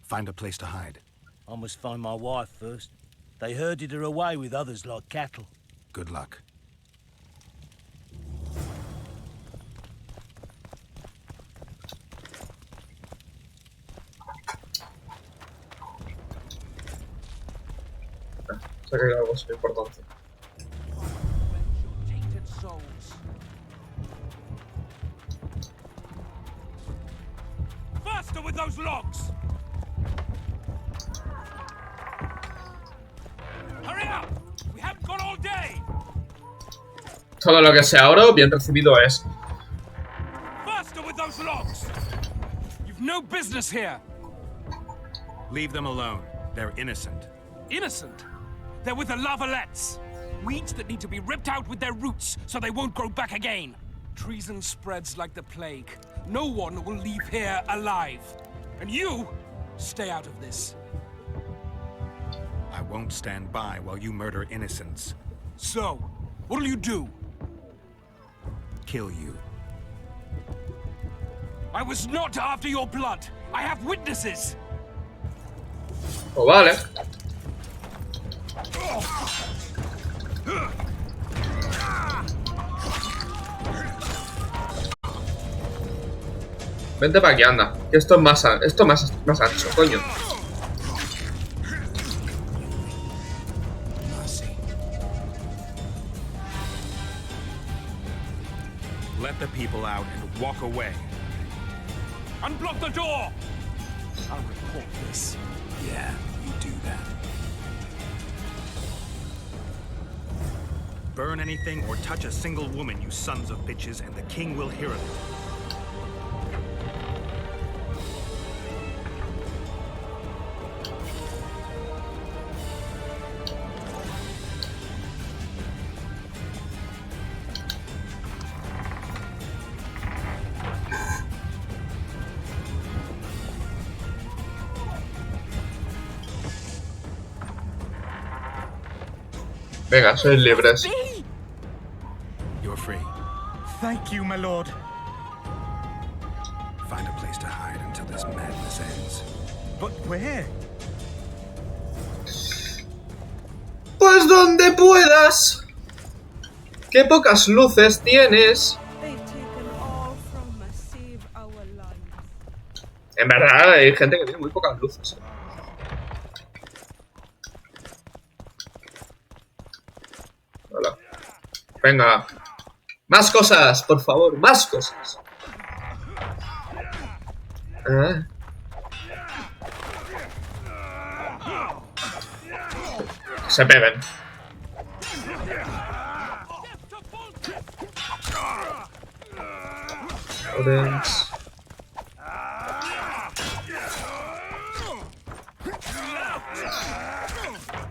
Find a place to hide. I must find my wife first. They herded her away with others like cattle. Good luck. Se ha caído algo sin importancia. Faster with those logs! Hurry up! We haven't got all day! Todo lo que sea oro, bien recibido es. Faster with those logs! You've no business here! Leave them alone. They're innocent. Innocent? They're with the lavalettes. Weeds that need to be ripped out with their roots so they won't grow back again. Treason spreads like the plague. No one will leave here alive. And you, stay out of this. I won't stand by while you murder innocents. So, what'll you do? Kill you. I was not after your blood. I have witnesses. Oh, vale. Vente para aquí, anda. Que esto es más ancho, coño. Let the people out and walk away. Unblock the door! I'll report this. Yeah, you do that. Burn anything or touch a single woman, you sons of bitches, and the king will hear of it. Venga, sois libres. You're free. Thank you, my lord. Find a place to hide until this madness ends. But where? Pues donde puedas. Qué pocas luces tienes. En verdad, hay gente que tiene muy pocas luces. Hola. Venga. Más cosas, por favor, más cosas. Se peguen. Orange.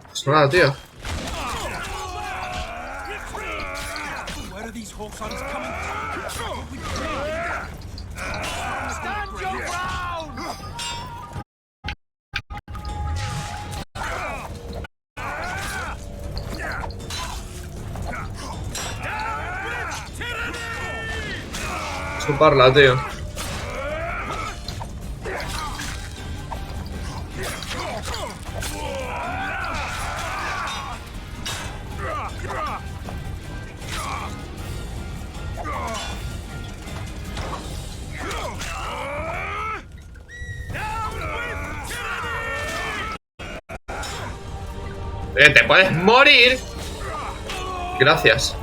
Pues nada, tío. Chuparla, tío. ¡Te puedes morir! Gracias.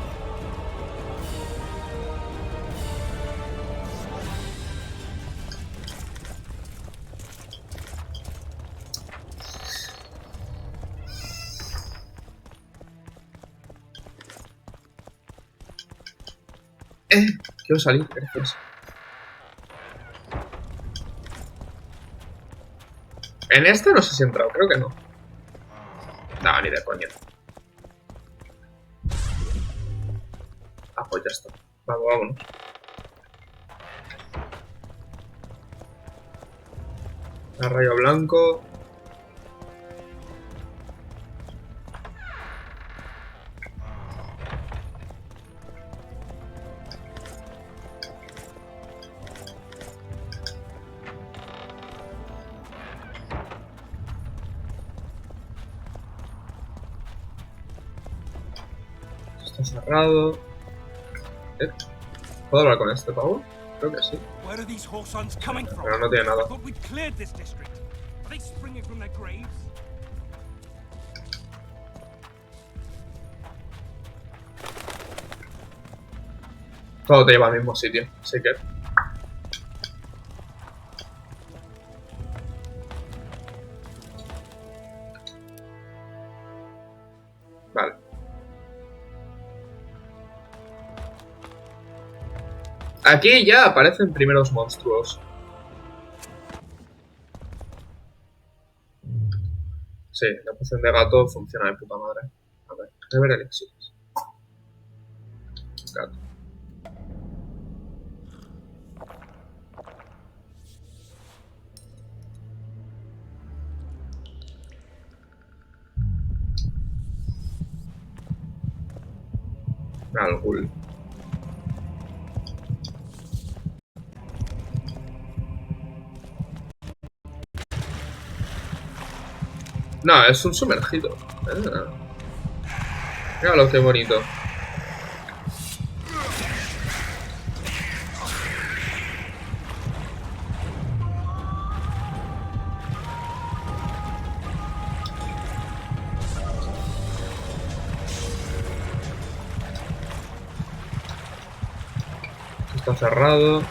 Quiero salir, gracias. En este no sé si he entrado, creo que no. No, ni de coña. Ah, pues ya está. Vamos, vámonos. A rayo blanco. Está cerrado. ¿Puedo hablar con este pavo? Creo que sí. Pero no tiene nada. Todo te lleva al mismo sitio, así que... Vale. Aquí ya aparecen primeros monstruos. Sí, la poción de gato funciona de puta madre. A ver, beber elixires. Gato. Al ghoul. No, es un sumergido. Míralo, qué bonito. Está cerrado.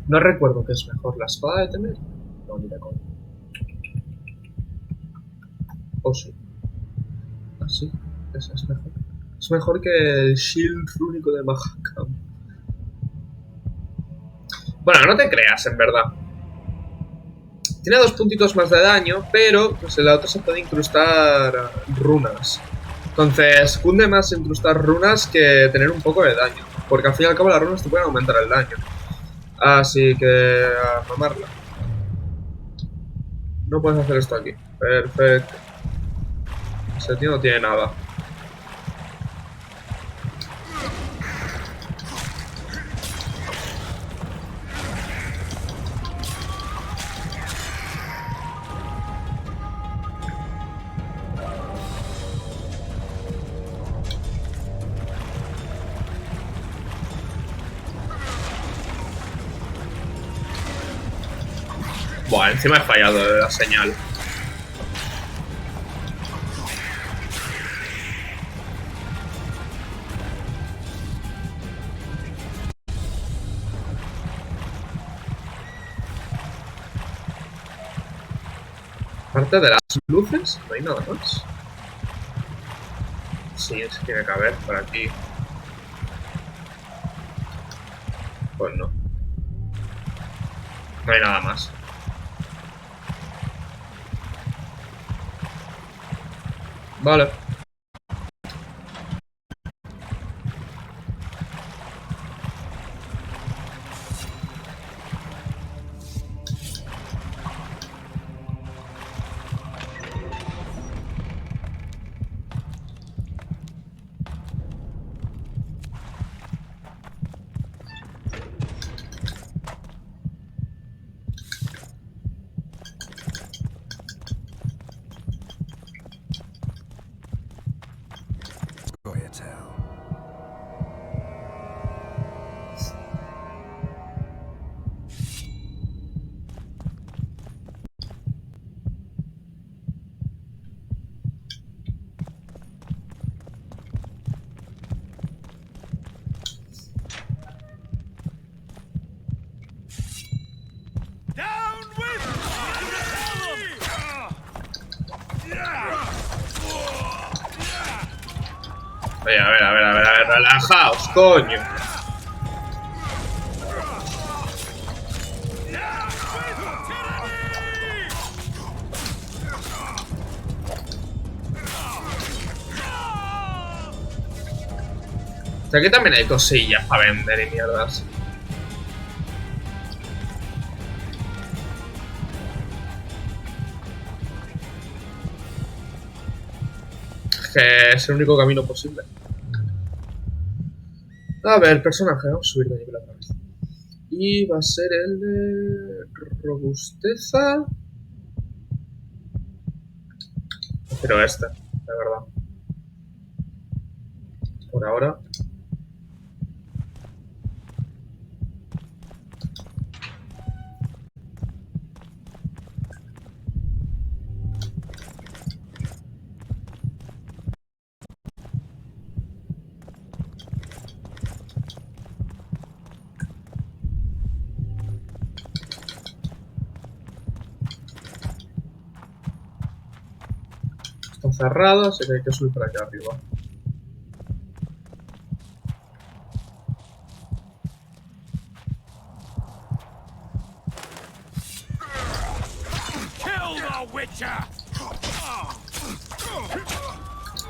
No recuerdo qué es mejor, la espada de temeria. No, ni de coña. Oh, sí. Ah, sí. Esa es mejor. Es mejor que el shield rúnico de Mahakam. Bueno, no te creas, en verdad. Tiene 2 puntitos más de daño, pero pues en la otra se puede incrustar runas. Entonces, cunde más incrustar runas que tener un poco de daño. Porque al fin y al cabo las runas te pueden aumentar el daño. Así que a mamarla. No puedes hacer esto aquí. Perfecto. Ese tío no tiene nada. Buah, encima he fallado de la señal. Aparte de las luces, no hay nada más. Sí, se tiene que haber por aquí. Pues no. No hay nada más. Vale. Oye, a ver, relajaos, coño. O sea, aquí también hay cosillas para vender y mierdas. Que es el único camino posible. A ver, personaje, vamos a subir de nivel otra vez. Y va a ser el de robusteza. Pero este, de verdad. Por ahora. Está cerrado, así que hay que subir por aquí arriba.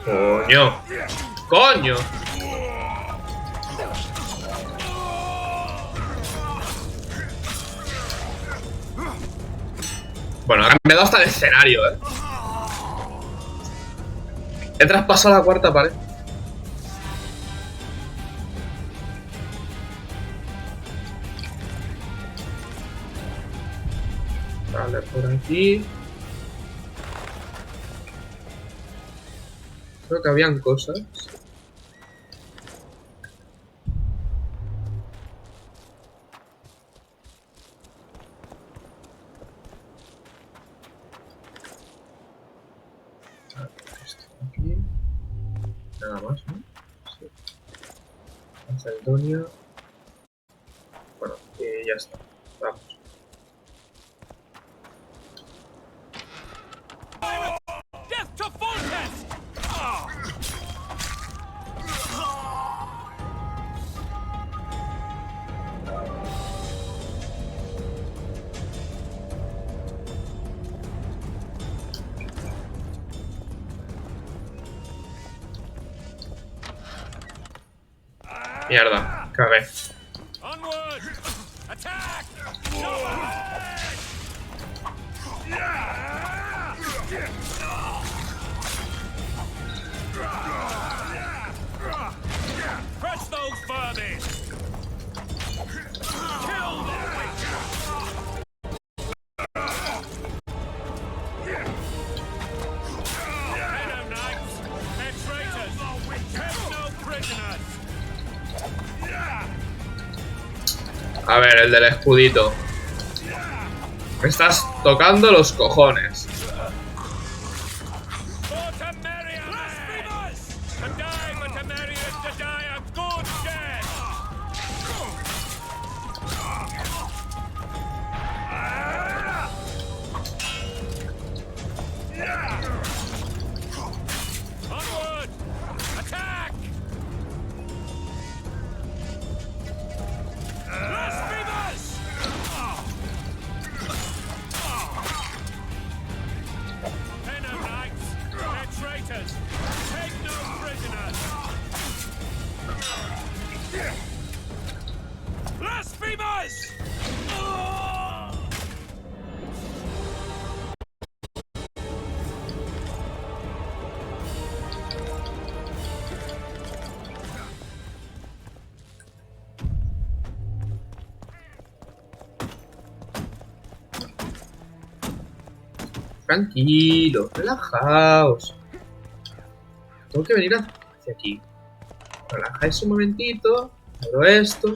¡Coño! ¡Coño! Bueno, ha cambiado hasta el escenario, ¿eh? He traspasado la cuarta pared. Vale, por aquí. Creo que habían cosas. Aquí. Nada más, ¿no? Sí. Macedonia. Bueno, y ya está. Vamos. Mierda, cagué. A ver, el del escudito. Me estás tocando los cojones. Tranquilo, relajaos. Tengo que venir hacia aquí. Relajáis un momentito. Abro esto.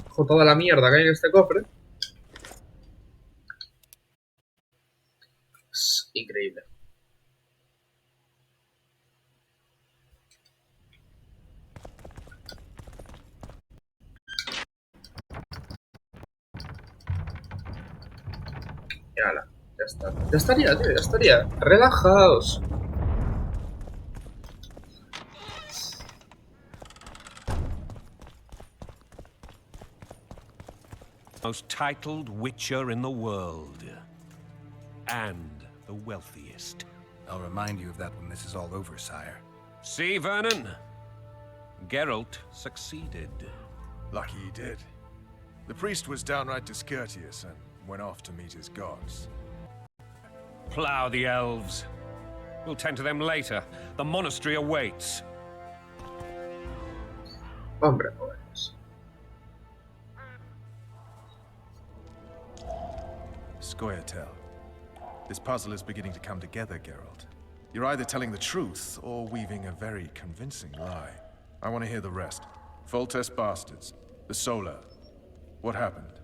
Cojo toda la mierda que hay en este cofre. Es increíble. Y ala, ya está. Ya estaría, tío, ya estaría. Relajaos. Most titled witcher in the world. And the wealthiest. I'll remind you of that when this is all over, sire. See, Vernon? Geralt succeeded. Lucky he did. The priest was downright discourteous and went off to meet his gods. Plough the elves. We'll tend to them later. The monastery awaits. Hombre, pues. Scoia'tael. This puzzle is beginning to come together, Geralt. You're either telling the truth or weaving a very convincing lie. I want to hear the rest. Foltest bastards. The Solar. What happened?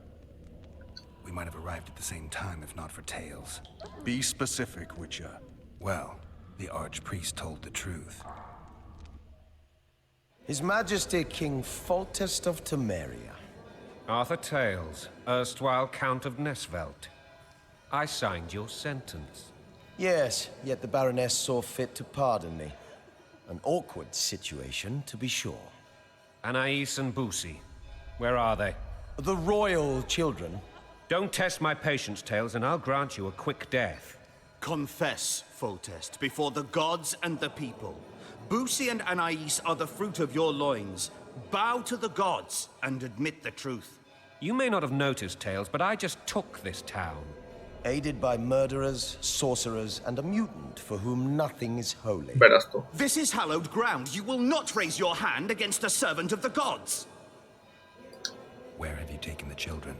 We might have arrived at the same time if not for Tails. Be specific, Witcher. Well, the Archpriest told the truth. His Majesty King Foltest of Temeria. Arthur Tales, erstwhile Count of Nesvelt. I signed your sentence. Yes, yet the Baroness saw fit to pardon me. An awkward situation, to be sure. Anais and Boosie, where are they? The royal children. Don't test my patience, Tales, and I'll grant you a quick death. Confess, Foltest, before the gods and the people. Boosie and Anais are the fruit of your loins. Bow to the gods and admit the truth. You may not have noticed, Tales, but I just took this town. Aided by murderers, sorcerers, and a mutant for whom nothing is holy. Verás tú. This is hallowed ground. You will not raise your hand against a servant of the gods. Where have you taken the children?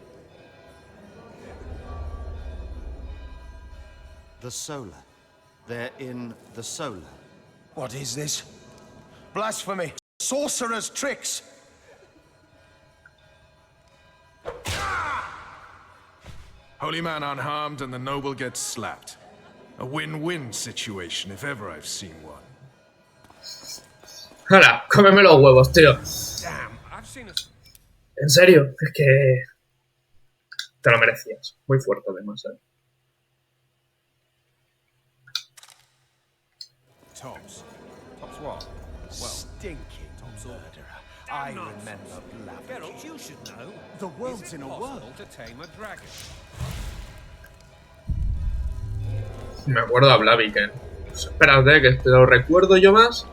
The Solar. They're in the Solar. What is this? Blasphemy! Sorcerer's tricks! Holy man unharmed and the noble gets slapped. A win-win situation if ever I've seen one. ¡Hala! ¡Cómeme los huevos, tío! Damn, I've seen a... En serio, es que... Te lo merecías. Muy fuerte, además, Tops. Tops what? Well, Stinking murderer. I remember Blavich. Geralt, you should know. The world's in a whirl. To tame a dragon. Me acuerdo a Blaviken. Pues espérate, que te lo recuerdo yo más.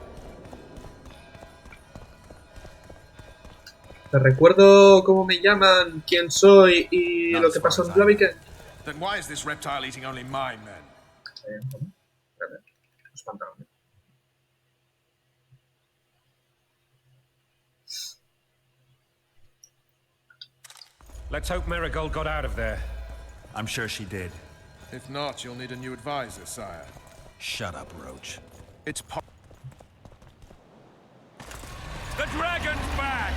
Te recuerdo cómo me llaman, quién soy y lo que pasó en Blaviken. Then why is this reptile eating only my men? Espérate. Los pantalones. Let's hope Marigold got out of there. I'm sure she did. If not, you'll need a new advisor, sire. Shut up, Roach. It's The dragon's back!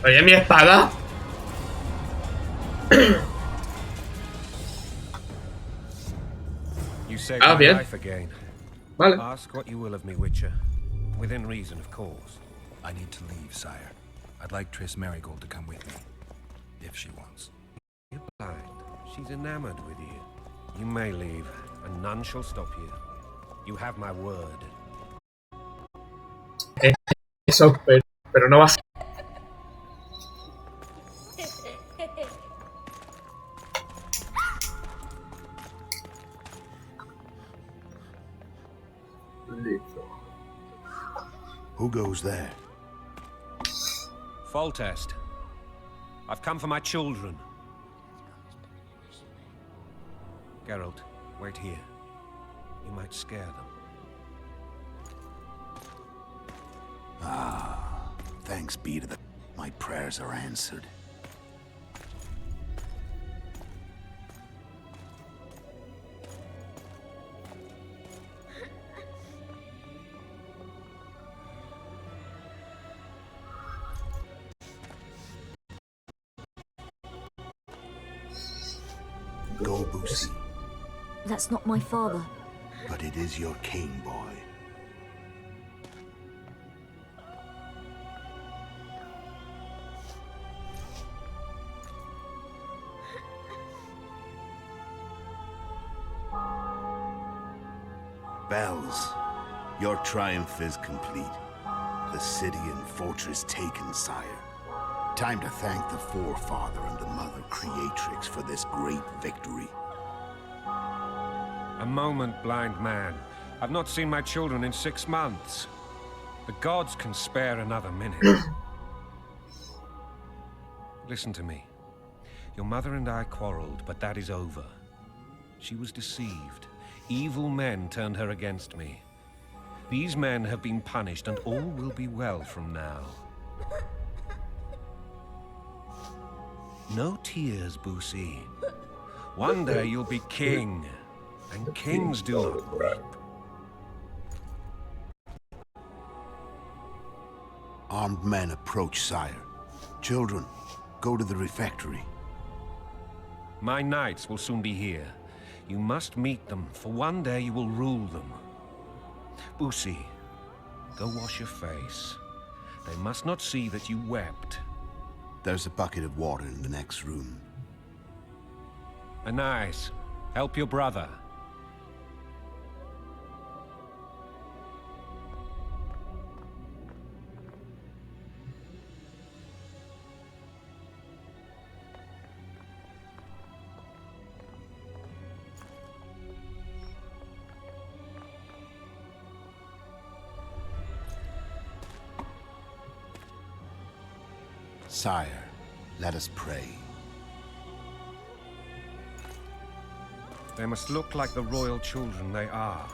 Oye, mi espada. You saved my bien. life again. Vale. Ask what you will of me, Witcher. Within reason, of course. I need to leave, sire. I'd like Triss Marigold to come with me. If she wants. You're blind. She's enamored with you. You may leave, and none shall stop you. You have my word. Eso, pero no vas. Who goes there? Foltest. I've come for my children. Geralt, wait here. You might scare them. Thanks be to the... My prayers are answered. Go, Boosie. That's not my father. But it is your king, boy. Bells, your triumph is complete. The city and fortress taken, sire. Time to thank the forefather and the mother creatrix for this great victory. A moment, blind man. I've not seen my children in 6 months. The gods can spare another minute. Listen to me. Your mother and I quarreled, but that is over. She was deceived. Evil men turned her against me. These men have been punished, and all will be well from now. No tears, Boosie. One day you'll be king, and kings do not weep. Armed men approach, sire. Children, go to the refectory. My knights will soon be here. You must meet them, for one day you will rule them. Boosie, go wash your face. They must not see that you wept. There's a bucket of water in the next room. Anais, help your brother. Sire, let us pray. They must look like the royal children they are.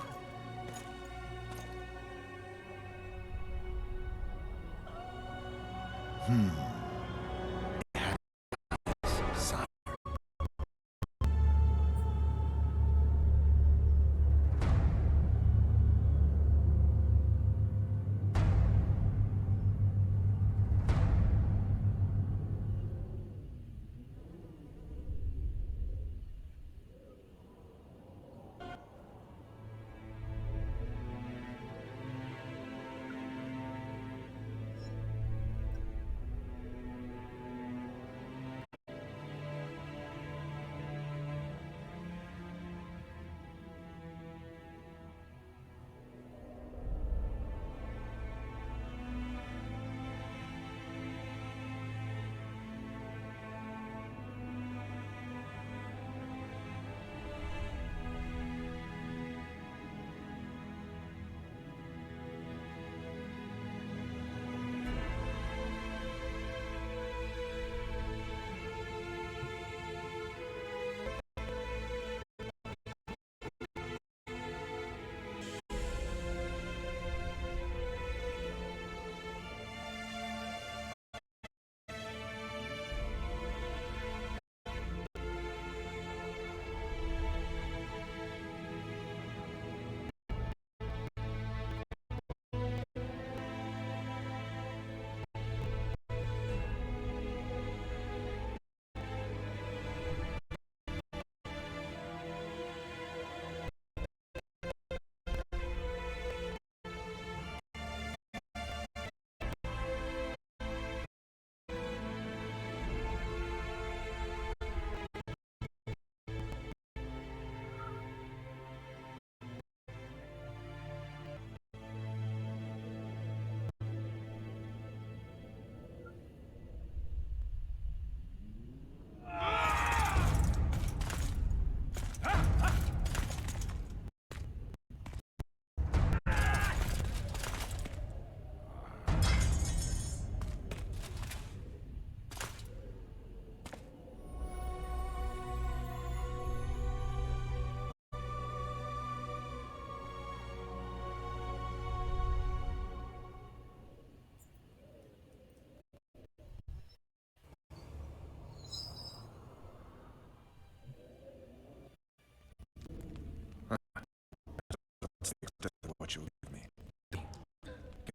That's the extent of what you'll give me.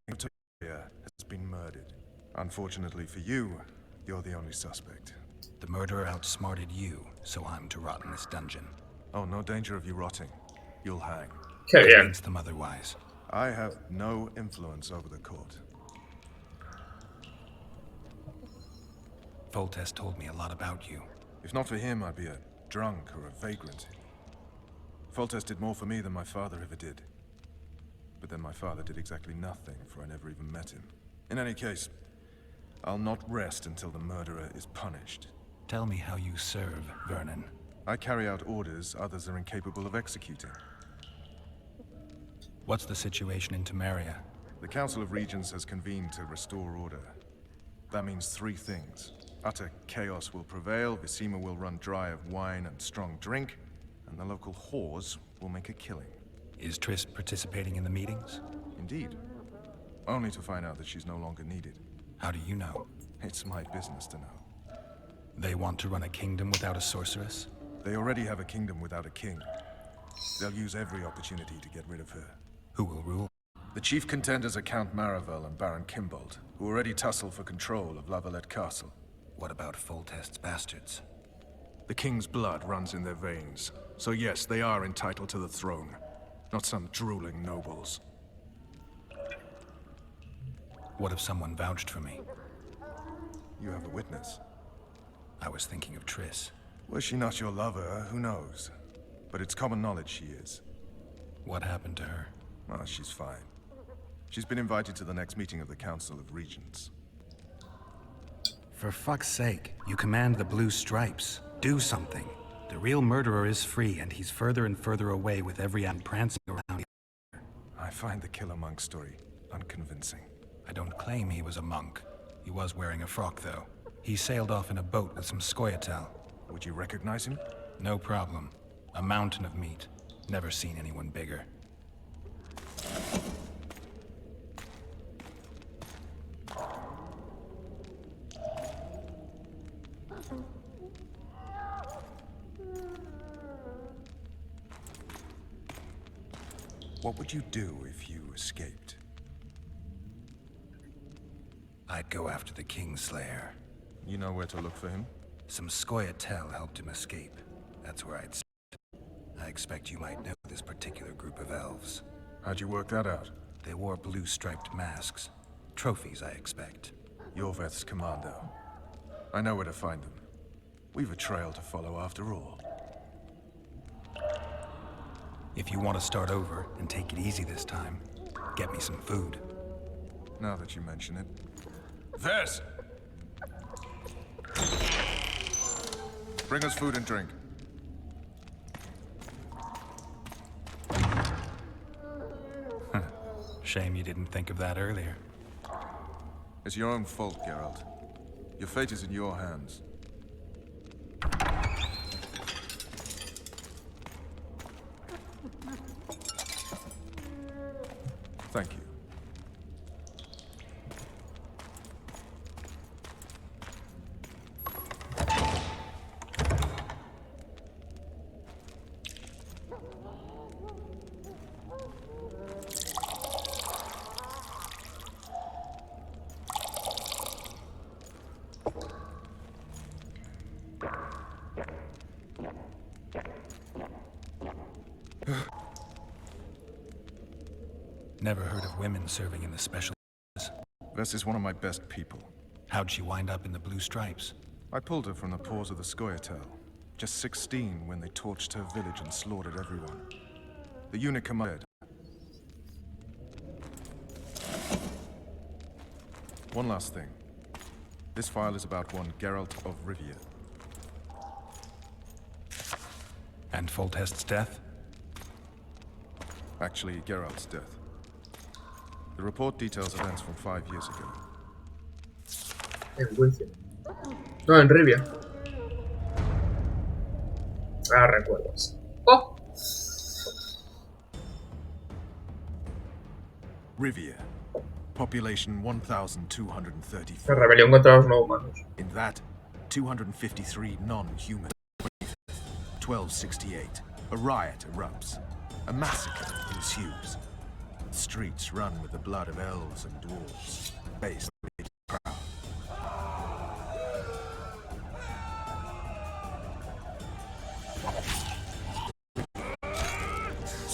King Temeria has been murdered. Unfortunately for you, you're the only suspect. The murderer outsmarted you, so I'm to rot in this dungeon. Oh, no danger of you rotting. You'll hang. Qué bien. Convince them otherwise. I have no influence over the court. Foltest told me a lot about you. If not for him, I'd be a drunk or a vagrant. Foltest did more for me than my father ever did. But then my father did exactly nothing, for I never even met him. In any case, I'll not rest until the murderer is punished. Tell me how you serve, Vernon. I carry out orders others are incapable of executing. What's the situation in Temeria? The Council of Regents has convened to restore order. That means 3 things. Utter chaos will prevail, Visima will run dry of wine and strong drink, and the local whores will make a killing. Is Triss participating in the meetings? Indeed. Only to find out that she's no longer needed. How do you know? It's my business to know. They want to run a kingdom without a sorceress? They already have a kingdom without a king. They'll use every opportunity to get rid of her. Who will rule? The chief contenders are Count Maravel and Baron Kimbold, who already tussle for control of Lavalette Castle. What about Foltest's bastards? The king's blood runs in their veins, so yes, they are entitled to the throne. Not some drooling nobles. What if someone vouched for me? You have a witness. I was thinking of Triss. Was she not your lover? Who knows? But it's common knowledge she is. What happened to her? Oh, she's fine. She's been invited to the next meeting of the Council of Regents. For fuck's sake, you command the Blue Stripes. Do something. The real murderer is free, and he's further and further away with every ant prancing around. I find the Killer Monk story unconvincing. I don't claim he was a monk. He was wearing a frock, though. He sailed off in a boat with some Scoia'tael. Would you recognize him? No problem. A mountain of meat. Never seen anyone bigger. What would you do if you escaped? I'd go after the Kingslayer. You know where to look for him? Some Scoia'tael helped him escape. That's where I'd start. I expect you might know this particular group of elves. How'd you work that out? They wore blue-striped masks. Trophies, I expect. Yorveth's commando. I know where to find them. We've a trail to follow after all. If you want to start over and take it easy this time, get me some food. Now that you mention it. Vers! Bring us food and drink. Shame you didn't think of that earlier. It's your own fault, Geralt. Your fate is in your hands. Thank you. Never heard of women serving in the special. Vess is one of my best people. How'd she wind up in the Blue Stripes? I pulled her from the paws of the Scoia'tael. Just 16 when they torched her village and slaughtered everyone. The unit commanded. One last thing. This file is about one Geralt of Rivia. And Foltest's death? Actually, Geralt's death. The report details events from 5 years ago. En Wilson. No, en Rivia. Ah, recuerdas. ¡Oh! Rivia. Population 1,234. La rebelión contra los no humanos. In that, 253 non-human. 1268. A riot erupts. A massacre ensues. The streets run with the blood of elves and dwarves. Based crowd.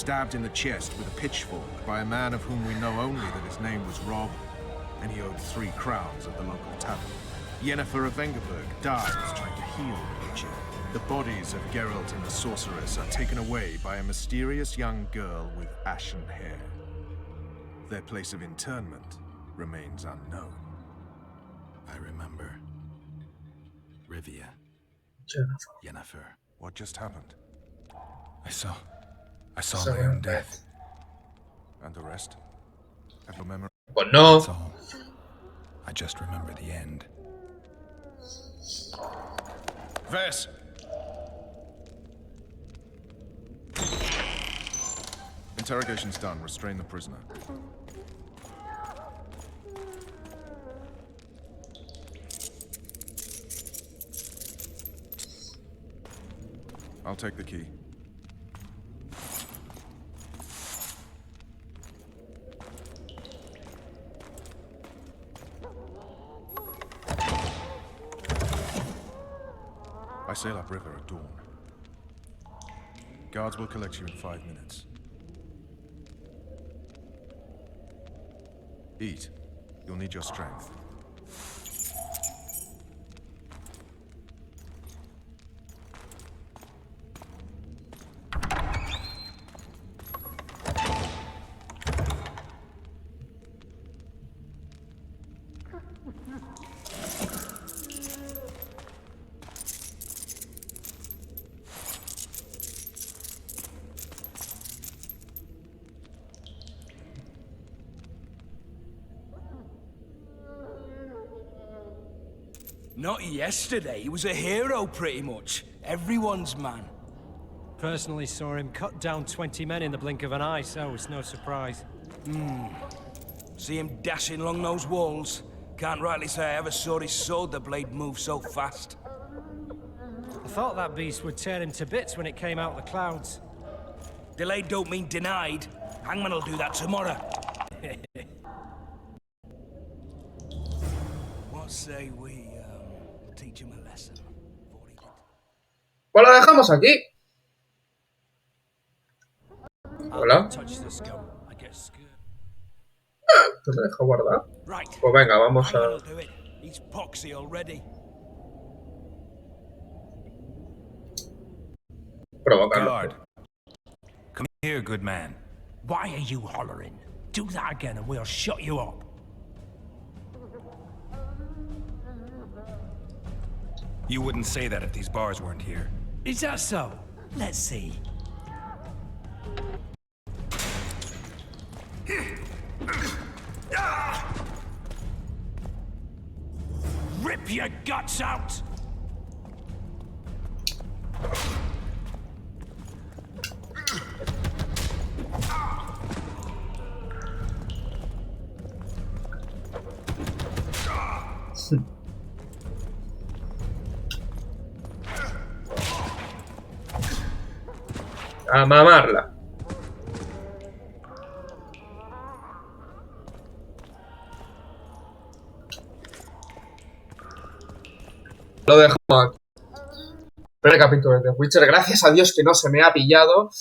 stabbed in the chest with a pitchfork by a man of whom we know only that his name was Rob, and he owed 3 crowns at the local tavern. Yennefer of Vengerberg dies trying to heal the Witcher. The bodies of Geralt and the sorceress are taken away by a mysterious young girl with ashen hair. Their place of internment remains unknown. I remember. Rivia. Yennefer. What just happened? I saw my own death. And the rest? Have you memory? But no. That's all. I just remember the end. Vess! Interrogation's done. Restrain the prisoner. I'll take the key. I sail upriver at dawn. Guards will collect you in 5 minutes. Eat. You'll need your strength. Not yesterday. He was a hero, pretty much. Everyone's man. Personally saw him cut down 20 men in the blink of an eye, so it's no surprise. See him dashing along those walls. Can't rightly say I ever saw his sword the blade move so fast. I thought that beast would tear him to bits when it came out of the clouds. Delayed don't mean denied. Hangman will do that tomorrow. What say we teach him a lesson? Pues lo dejamos aquí. Hola. ¿Te lo dejo guardar? Pues venga, vamos a... provocarlo. Guard. Come here, good man. Why are you hollering? Do that again and we'll shut you up. You wouldn't say that if these bars weren't here. Is that so? Let's see. Rip your guts out! A mamarla. Lo dejo aquí. Primer capítulo de The Witcher. Gracias a Dios que no se me ha pillado.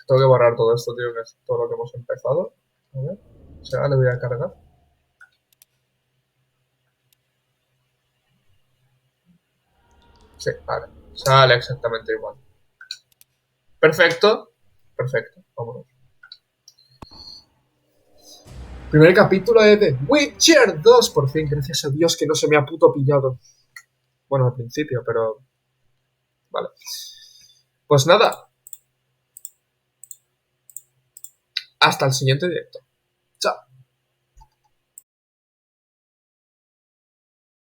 Tengo que borrar todo esto, tío, que es todo lo que hemos empezado. A ver. O sea, le voy a cargar. Sí, vale. Sale exactamente igual. Perfecto. Perfecto. Vámonos. Primer capítulo de The Witcher 2. Por fin, gracias a Dios que no se me ha puto pillado. Bueno, al principio, pero... Vale. Pues nada. Hasta el siguiente directo.